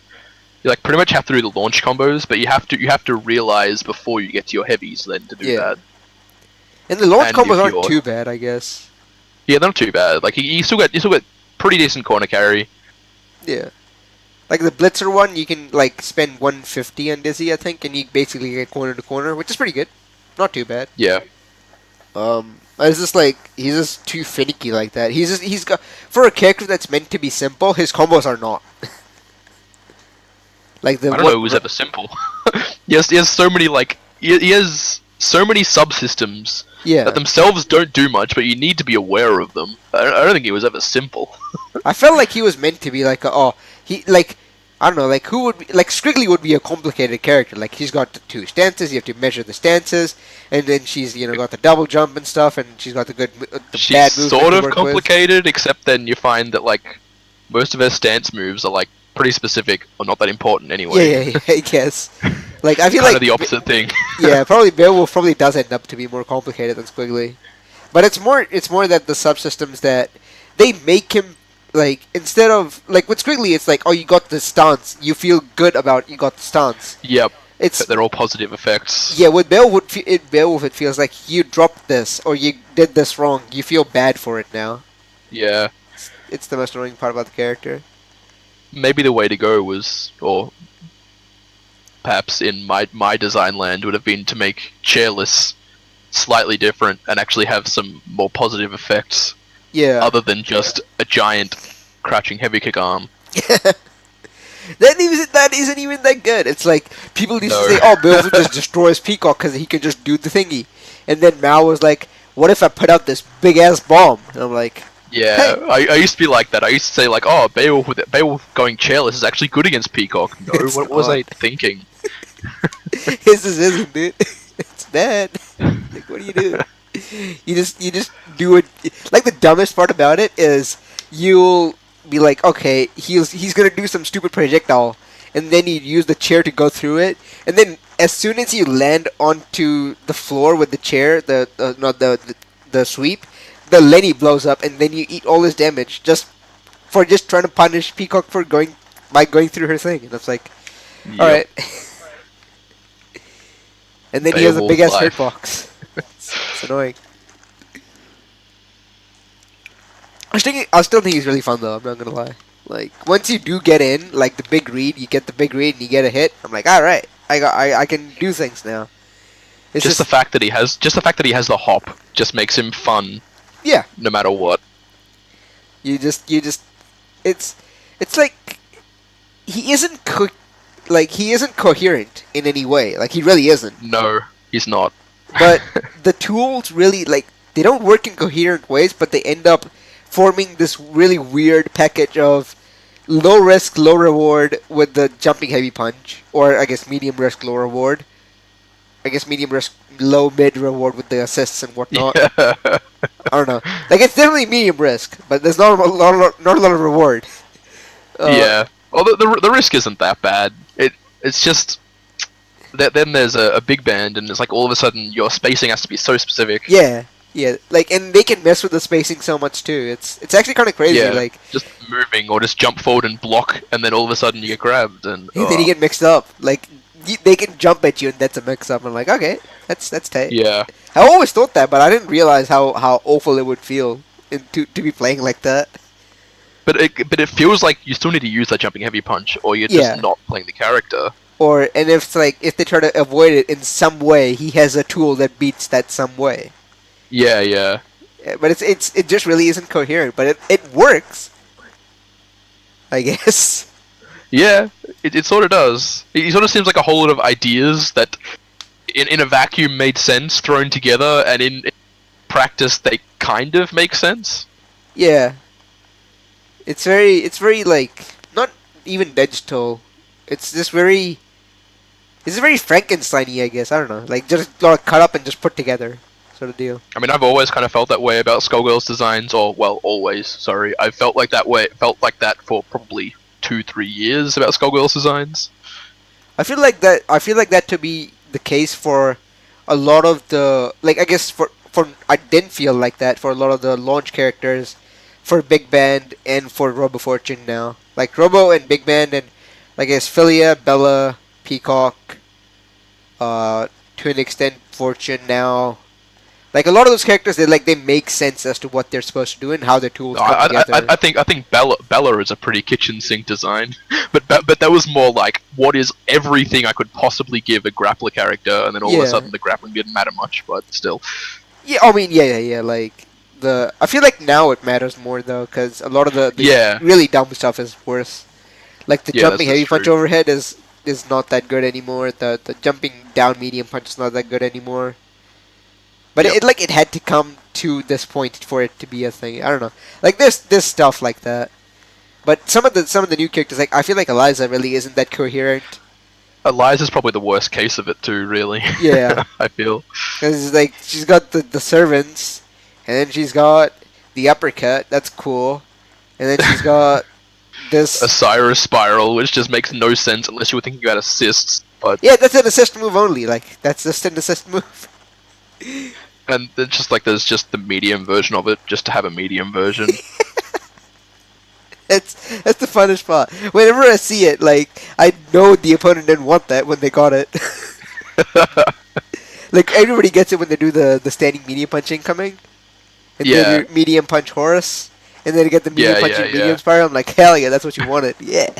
You like pretty much have to do the launch combos, but you have to realize before you get to your heavies then to do that. And the launch combos aren't too bad, I guess. Yeah, they're not too bad. Like you still got pretty decent corner carry. Yeah. Like the Blitzer one, you can like spend 150 on Dizzy, I think, and you basically get corner to corner, which is pretty good. Not too bad. Yeah. It's just like he's just too finicky like that. He's got for a character that's meant to be simple, his combos are not. Like I don't know who's ever simple. he has so many like he has so many subsystems that themselves don't do much, but you need to be aware of them. I don't think he was ever simple. I felt like he was meant to be like I don't know, like who would be, like Squiggly would be a complicated character. Like he's got the 2 stances, you have to measure the stances, and then she's got the double jump and stuff, and she's got the bad moves. She's sort of complicated, except then you find that like most of her stance moves are like pretty specific or not that important anyway. Yeah, I guess. Like I feel kind like of the opposite thing. Yeah, probably Beowulf probably does end up to be more complicated than Squiggly, but it's more that the subsystems that they make him like instead of like with Squiggly, it's like, oh, you got the stance, you feel good about you got the stance. Yep. They're all positive effects. Yeah, with Beowulf, it feels like you dropped this or you did this wrong. You feel bad for it now. Yeah. It's the most annoying part about the character. Maybe the way to go was, or perhaps in my design land would have been to make Chairless slightly different and actually have some more positive effects. Yeah. Other than just a giant crouching heavy kick arm. That isn't even that good. It's like people used to No. say, "Oh, Bills just destroys Peacock because he can just do the thingy," and then Mao was like, "What if I put out this big ass bomb?" And I'm like, Yeah, "Hey, I used to be like that. I used to say like, oh, Beowulf going chairless is actually good against Peacock. No, It's what was not. I thinking? His isn't, dude. It's bad. Like, what do you do? You just do it. Like the dumbest part about it is you'll be like, okay, he's gonna do some stupid projectile, and then you use the chair to go through it, and then as soon as you land onto the floor with the chair, the sweep, the Lenny blows up, and then you eat all his damage just trying to punish Peacock for going through her thing, and it's like, all Yep. right. And then he has a Beowulf big ass life. hitbox. It's annoying. I still think he's really fun though. I'm not gonna lie. Like once you do get in, like the big read, you get the big read and you get a hit. I'm like, all right, I can do things now. It's Just the fact that he has the hop just makes him fun yeah. no matter what. You just it's like he isn't coherent in any way. Like he really isn't. No, he's not. But the tools really they don't work in coherent ways, but they end up forming this really weird package of low risk, low reward with the jumping heavy punch, or I guess medium risk, low reward. I guess medium risk, low mid reward with the assists and whatnot. Yeah. I don't know. Like it's definitely medium risk, but there's not not a lot of reward. Yeah. Well, the risk isn't that bad. It's just that then there's a big band, and it's like all of a sudden your spacing has to be so specific. Yeah, yeah. Like, and they can mess with the spacing so much too. It's actually kind of crazy. Yeah, Like, just moving or just jump forward and block, and then all of a sudden you get grabbed, and then you get mixed up. Like, they can jump at you, and that's a mix-up. I'm like, okay, that's tight. yeah, I always thought that, but I didn't realize how awful it would feel to be playing like that. but it feels like you still need to use that jumping heavy punch, or you're Yeah. just not playing the character. And if it's like if they try to avoid it in some way, he has a tool that beats that some way. Yeah, yeah, But it just really isn't coherent. But it works, I guess. yeah. It sort of does. It sort of seems like a whole lot of ideas that, in a vacuum, made sense thrown together, and in practice they kind of make sense. Yeah. It's very like not even digital. It's just very it's very Frankenstein-y, I guess. I don't know. Like just a lot of cut up and just put together sort of deal. I mean, I've always kind of felt that way about Skullgirls designs, or well, always. Sorry, I've felt like that for probably 2-3 years about Skullgirls designs. I feel like that to be the case for a lot of the I guess for I didn't feel like that for a lot of the launch characters for Big Band and for Robo Fortune now. Like Robo and Big Band and I guess Philia, Bella, Peacock, to an extent Fortune now. Like a lot of those characters, they make sense as to what they're supposed to do and how their tools come together. I think Bella is a pretty kitchen sink design, but that was more like what is everything I could possibly give a grappler character, and then all of a sudden the grappling didn't matter much, but still. Yeah, I mean, yeah. Like I feel like now it matters more though, because a lot of the really dumb stuff is worse. Like the jumping heavy punch true. overhead is not that good anymore. The jumping down medium punch is not that good anymore. But Yep. it had to come to this point for it to be a thing. I don't know. Like there's stuff like that. But some of the new characters, like I feel like Eliza really isn't that coherent. Eliza's probably the worst case of it too, really. Yeah. I feel. Because like she's got the servants, and then she's got the uppercut. That's cool. And then she's got this. A Cyrus spiral, which just makes no sense unless you were thinking about assists. But Yeah, that's an assist move only. Like that's just an assist move. and then there's just the medium version of it, just to have a medium version. That's the funnest part. Whenever I see it, like I know the opponent didn't want that when they got it. Like everybody gets it when they do the standing medium punch incoming, and then your medium punch Horus, and then you get the medium punch and medium spiral. I'm like, hell yeah, that's what you wanted. Yeah.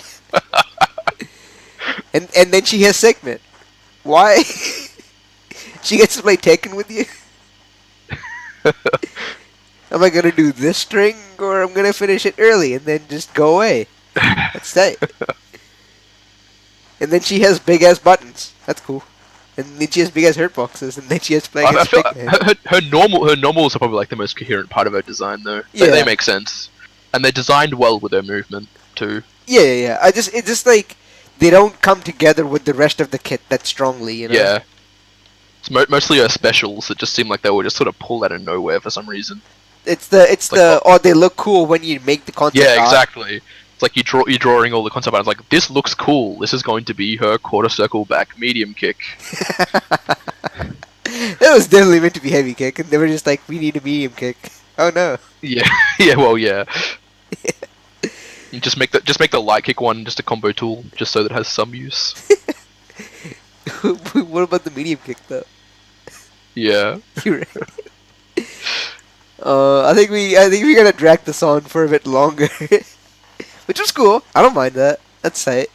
and then she has segment. Why? She gets to play Tekken with you. Am I gonna do this string, or I'm gonna finish it early and then just go away? That's tight. And then she has big ass buttons. That's cool. And then she has big ass hurt boxes, and then she has to play I against feel big man. her normals are probably like the most coherent part of her design, though. Yeah. They make sense, and they're designed well with their movement too. Yeah. It's just like they don't come together with the rest of the kit that strongly, you know. Yeah. It's mostly her specials that just seem like they were just sort of pulled out of nowhere for some reason. It's like, the oh, they look cool when you make the concept Yeah, art. exactly. It's like you're drawing all the concept art. It's like, this looks cool. This is going to be her quarter circle back medium kick. That was definitely meant to be heavy kick, and they were just like, we need a medium kick. Oh no. Yeah, yeah, well, yeah. You just make the light kick one just a combo tool, just so that it has some use. What about the medium kick though? Yeah. You're right. I think we're gonna drag this on for a bit longer, which was cool. I don't mind that. That's tight.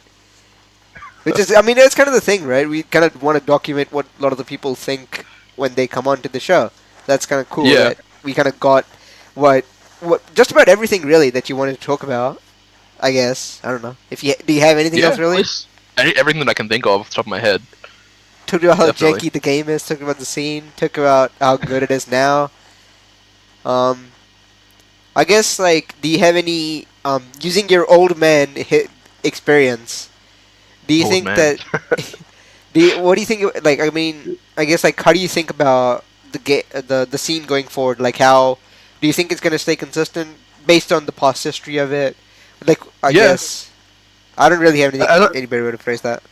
Which is, I mean, that's kind of the thing, right? We kind of want to document what a lot of the people think when they come onto the show. That's kind of cool. Yeah. That we kind of got what just about everything really that you wanted to talk about. I guess I don't know if do you have anything else really? Everything that I can think of off the top of my head. Talked about how Definitely. janky the game is. Talked about the scene. Talked about how good it is now. I guess like, do you have any using your old man experience? Do you Old think man. that? What do you think? Like, I mean, I guess like, how do you think about the scene going forward? Like, how do you think it's gonna stay consistent based on the past history of it? Like, I guess I don't really have any better way to phrase that.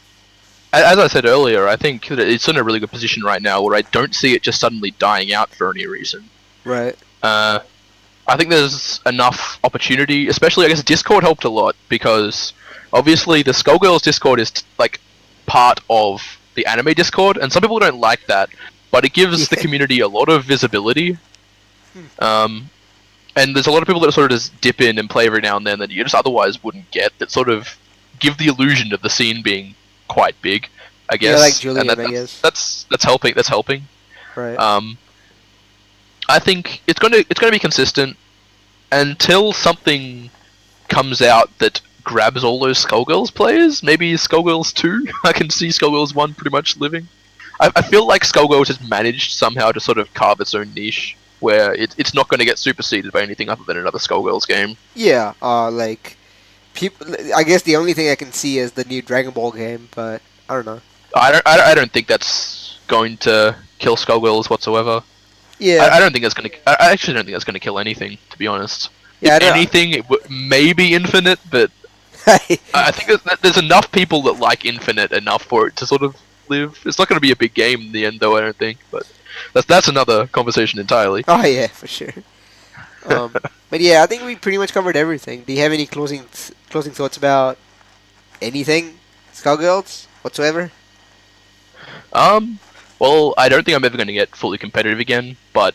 As I said earlier, I think that it's in a really good position right now where I don't see it just suddenly dying out for any reason. Right. I think there's enough opportunity, especially I guess Discord helped a lot, because obviously the Skullgirls Discord is like part of the anime Discord, and some people don't like that, but it gives the community a lot of visibility. And there's a lot of people that sort of just dip in and play every now and then that you just otherwise wouldn't get, that sort of give the illusion of the scene being quite big, I guess. Yeah, like Julian, and I guess. That's helping. That's helping. Right. I think it's going to be consistent until something comes out that grabs all those Skullgirls players. Maybe Skullgirls 2. I can see Skullgirls 1 pretty much living. I feel like Skullgirls has managed somehow to sort of carve its own niche, where it's not going to get superseded by anything other than another Skullgirls game. Yeah. Like, people. I guess the only thing I can see is the new Dragon Ball game, but I don't know. I don't think that's going to kill Skullgirls whatsoever. Yeah. I don't think that's going to. I actually don't think that's going to kill anything, to be honest. Yeah, If anything, it may be Infinite, but I think there's enough people that like Infinite enough for it to sort of live. It's not going to be a big game in the end, though, I don't think. But that's another conversation entirely. Oh yeah, for sure. But yeah, I think we pretty much covered everything. Do you have any closing thoughts about anything, Skullgirls whatsoever? Well, I don't think I'm ever going to get fully competitive again, but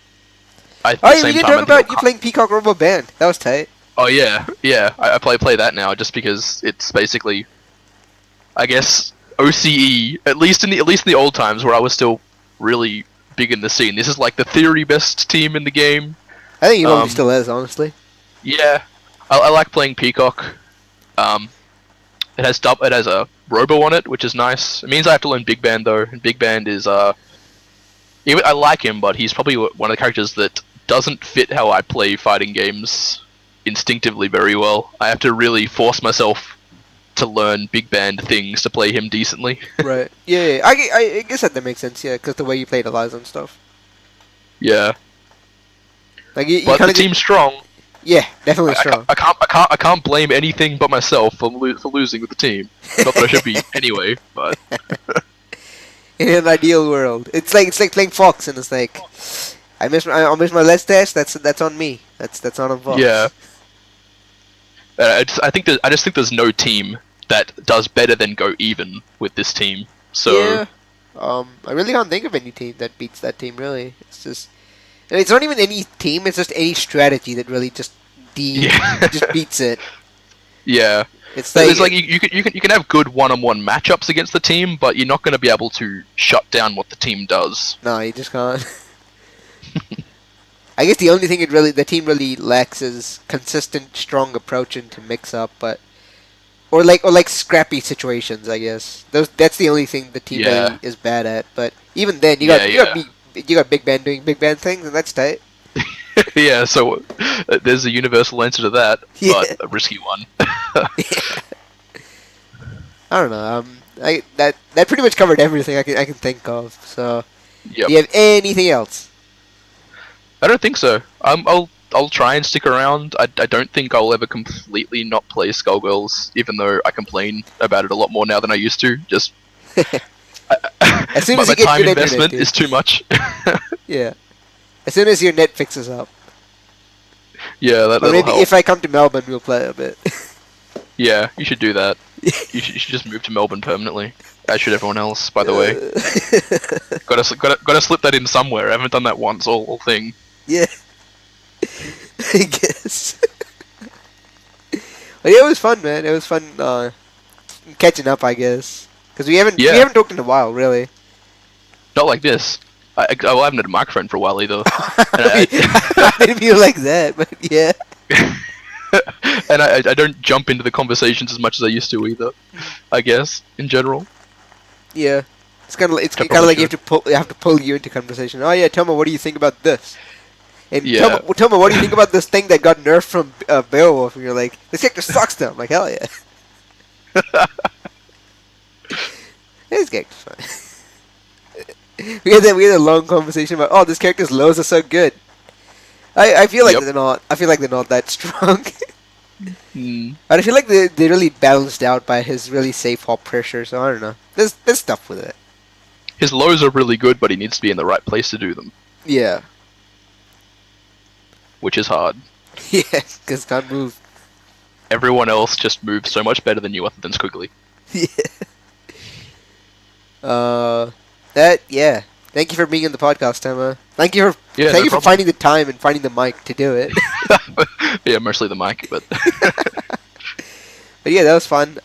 at Oh, the yeah, we same didn't time, talk about you playing Peacock Robo Band. That was tight. Oh yeah, yeah. I play that now just because it's basically, I guess, OCE. At least in the old times where I was still really big in the scene. This is like the theory best team in the game. I think it probably still is, honestly. Yeah, I like playing Peacock. It has a Robo on it, which is nice. It means I have to learn Big Band though, and Big Band is even I like him, but he's probably one of the characters that doesn't fit how I play fighting games instinctively very well. I have to really force myself to learn Big Band things to play him decently. Right. Yeah. I guess that makes sense. Yeah, because the way you played Eliza and stuff. Yeah, Like you but kind the of team's strong. Yeah, definitely strong. I can't blame anything but myself for losing with the team. Not that I should be anyway, but In an ideal world, it's like playing Fox, and it's like I miss my last test. That's on me. That's on Fox. yeah. I just think there's no team that does better than go even with this team. So Yeah. I really can't think of any team that beats that team. Really, it's not even any team. It's just any strategy that really just just beats it. yeah. It's There's like you can have good one-on-one matchups against the team, but you're not going to be able to shut down what the team does. No, you just can't. I guess the only thing the team really lacks is consistent, strong approach into mix up, but or like scrappy situations. I guess that's the only thing the team Yeah. really is bad at. But even then, Yeah, you got Big Ben doing Big Ben things, and that's tight. yeah, so there's a universal answer to that, Yeah. but a risky one. I don't know. That pretty much covered everything I can think of. So, Yep. do you have anything else? I don't think so. I'll try and stick around. I don't think I'll ever completely not play Skullgirls, even though I complain about it a lot more now than I used to. Just As soon as my you get time good investment internet, is too much. yeah. As soon as your net fixes up, Yeah, or that'll maybe help. if I come to Melbourne, we'll play a bit. Yeah, you should do that. You should just move to Melbourne permanently. As should everyone else, by the way. Gotta slip that in somewhere. I haven't done that once. All thing. Yeah. I guess. But yeah, it was fun, man. It was fun catching up, I guess, because we haven't talked in a while, really. Not like this. I haven't had a microphone for a while either. I didn't feel like that, but yeah. And I don't jump into the conversations as much as I used to either. I guess in general. Yeah. It's kind of probably like you have to pull you into conversation. Oh yeah, Tomo, what do you think about this? And Yeah. Tomo, what do you think about this thing that got nerfed from Beowulf? And you're like, this character sucks though. I'm like, hell yeah. This character's fun. we had a long conversation about, oh, this character's lows are so good. I feel like Yep. they're not. I feel like they're not that strong. Hmm. But I feel like they're really balanced out by his really safe hop pressure. So I don't know. There's stuff with it. His lows are really good, but he needs to be in the right place to do them, Yeah. which is hard. Yeah, because can't move. Everyone else just moves so much better than you, other than Squiggly. Yeah. Yeah. Thank you for being on the podcast, Emma. Thank you for Yeah, thank no you for problem. finding the time and finding the mic to do it. Yeah, mostly the mic, but But yeah, that was fun.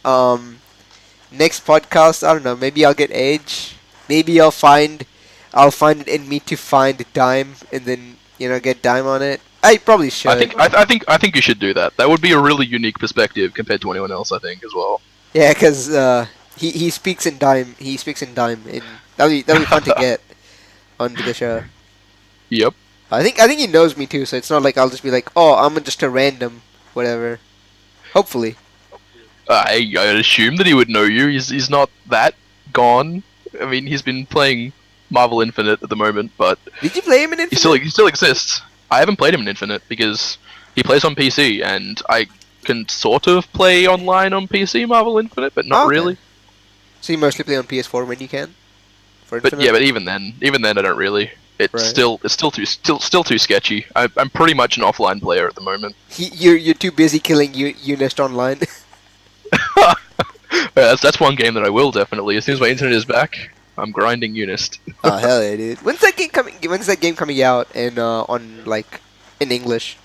Next podcast, I don't know. Maybe I'll get Edge. Maybe I'll find it in me to find Dime and then get Dime on it. I probably should. I think you should do that. That would be a really unique perspective compared to anyone else. I think as well. Yeah, because he speaks in Dime. He speaks in Dime, and that'll be fun to get onto the show. Yep. I think he knows me too, so it's not like I'll just be like, oh, I'm just a random whatever. Hopefully. I assume that he would know you. He's not that gone. I mean, he's been playing Marvel Infinite at the moment, but Did you play him in Infinite? he still exists. I haven't played him in Infinite because he plays on PC, and I can sort of play online on PC Marvel Infinite, but not Okay. really. So you mostly play on PS4 when you can. For But Infinite? yeah, but even then, I don't really. It's Right. still too sketchy. I'm pretty much an offline player at the moment. You're too busy killing Unist online. Yeah, that's one game that I will definitely. As soon as my internet is back, I'm grinding Unist. Oh hell yeah, dude! When's that game coming out in in English?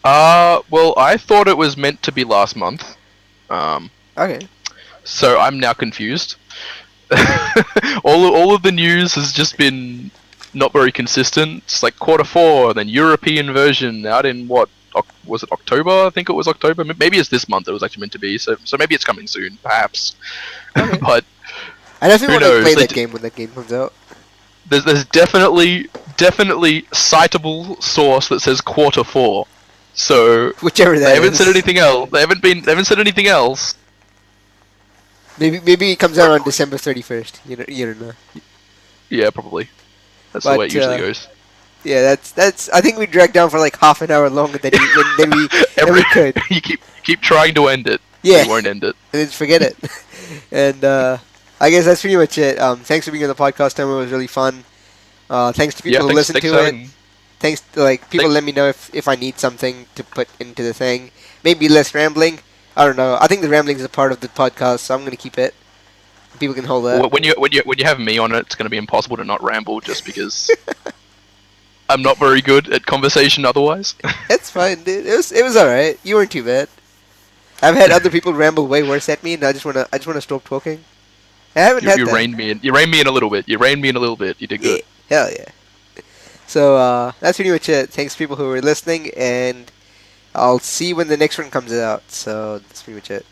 Well, I thought it was meant to be last month. Okay. So I'm now confused. all of the news has just been not very consistent. It's like Q4, then European version out in what? Was it October? I think it was October. Maybe it's this month. It was actually meant to be. So maybe it's coming soon, perhaps. Okay. But I definitely want to knows? play They that d- game when that game comes out. there's definitely citable source that says Q4. So Whichever that they haven't is. said anything else. They haven't said anything else. Maybe it comes out on December 31st. You don't know. Yeah, probably. That's the But, way it usually goes. Yeah, that's. I think we dragged down for like half an hour longer than we could. You keep trying to end it. Yeah. You won't end it. And then forget it. And I guess that's pretty much it. Thanks for being on the podcast, Tom. It was really fun. Thanks to people who listen to it. Thanks to people let me know if I need something to put into the thing. Maybe less rambling. I don't know. I think the rambling is a part of the podcast, so I'm gonna keep it. People can hold that. When you have me on it, it's going to be impossible to not ramble just because I'm not very good at conversation otherwise. It's fine, dude. It was alright. You weren't too bad. I've had other people ramble way worse at me, and I just wanna stop talking. I haven't had You that. reined me in. You reined me in a little bit. You did good. Yeah, hell yeah. So that's pretty much it. Thanks people who were listening, and I'll see when the next one comes out. So that's pretty much it.